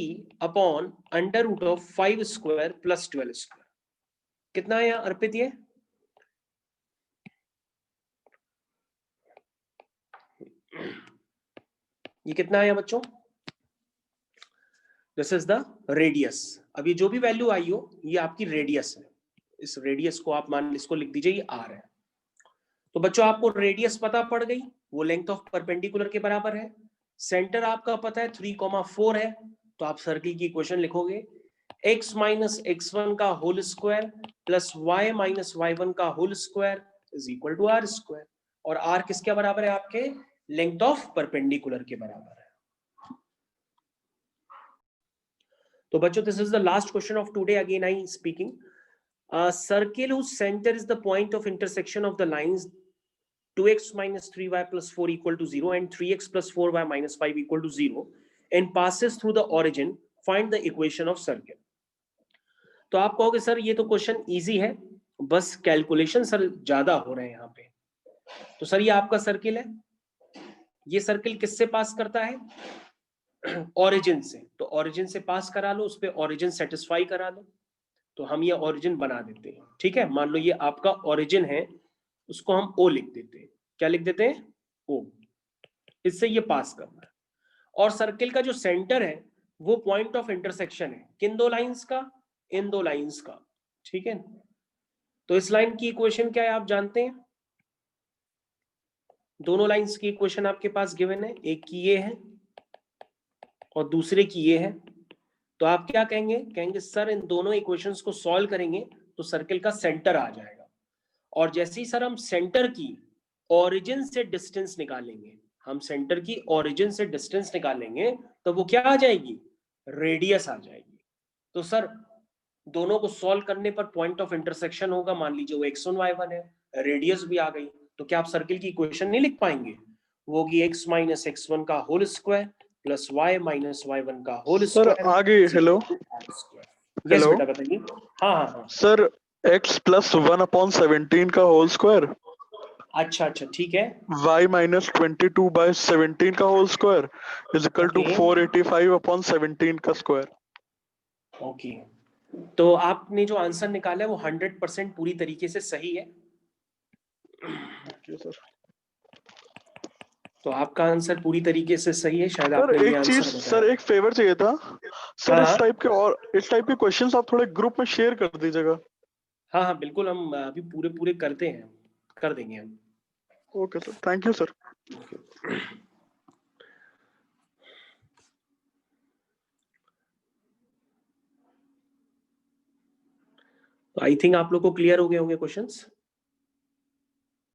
अपॉन √5² + 12²। कितना है यहाँ अर्पित? ये कितना आया बच्चों? This is the radius. अभी जो भी वैल्यू आई हो ये आपकी रेडियस है। इस रेडियस को आप मान इसको लिख दीजिए, ये आर है। तो बच्चों आपको रेडियस पता पड़ गई, वो लेंथ ऑफ परपेंडिकुलर के बराबर है। सेंटर आपका पता है 3,4 है, तो आप सर्किल की इक्वेशन लिखोगे x - x1 का होल स्क्वायर + y - y1 का होल स्क्वायर = r²। और r किसके बराबर है? आपके लेंथ ऑफ परपेंडिकुलर के बराबर है। तो बच्चों this is the last question of today. Again I speaking, circle whose center is the point of intersection of the lines 2x - 3y + 4 = 0 and 3x + 4y - 5 = 0 and passes through the origin, find the equation of circle। तो आप कहोगे sir ये तो question easy है, बस calculation sir ज्यादा हो रहे हैं यहाँ पे। तो सर ये आपका सर्किल है, ये सर्किल किससे पास करता है? ओरिजिन से। तो ओरिजिन से पास करा लो, उस पर ओरिजिन सेटिस्फाई करा लो। तो हम ये ओरिजिन बना देते हैं, ठीक है। मान लो ये आपका ओरिजिन है, उसको हम ओ लिख देते हैं। क्या लिख देते हैं? ओ। इससे ये पास करना है। और सर्किल का जो सेंटर है वो पॉइंट ऑफ इंटरसेक्शन है किन दो लाइंस का? इन दो लाइंस का, ठीक है। तो इस लाइन की इक्वेशन क्या है आप जानते हैं? दोनों लाइंस की इक्वेशन आपके पास गिवन है, एक की ये है और दूसरे की ये है। तो आप क्या कहेंगे? कहेंगे सर इन दोनों इक्वेशंस को सॉल्व करेंगे तो सर्किल का सेंटर आ जाएगा। और जैसे ही सर हम सेंटर की ओरिजिन से डिस्टेंस निकालेंगे, हम सेंटर की ओरिजिन से डिस्टेंस निकालेंगे तो वो क्या आ जाएगी? रेडियस आ जाएगी। तो सर दोनों को सॉल्व करने पर पॉइंट ऑफ इंटरसेक्शन होगा, मान लीजिए वो x1 y1 है, रेडियस भी आ गई। तो क्या आप सर्किल की इक्वेशन नहीं लिख पाएंगे? वो होगी x - x1 का होल स्क्वायर + y - y1 का होल सर स्क्वायर। आगे हेलो यस बेटा बताइए। हाँ हाँ हाँ सर x + 1/17 का होल स्क्वायर, अच्छा ठीक है। y - 22/17 का होल स्क्वायर = 485/17 का स्क्वायर। ओके, तो आपने जो आंसर निकाला है वो 100% पूरी तरीके से सही है। सर तो आपका आंसर पूरी तरीके से सही है। शायद सर आपने ये एक चीज, आंसर बताया। सर एक फेवर चाहिए था सर, हाँ इस टाइप के क्वेश्चंस आप थोड़े ग्रुप में शेयर कर दीजिएगा। हाँ हाँ बिल्कुल, हम अभी पूरे पूरे करते हैं, कर देंगे हम। Okay sir, thank you sir. तो आई थिंक आप लोग को क्लियर हो गए होंगे क्वेश्चंस।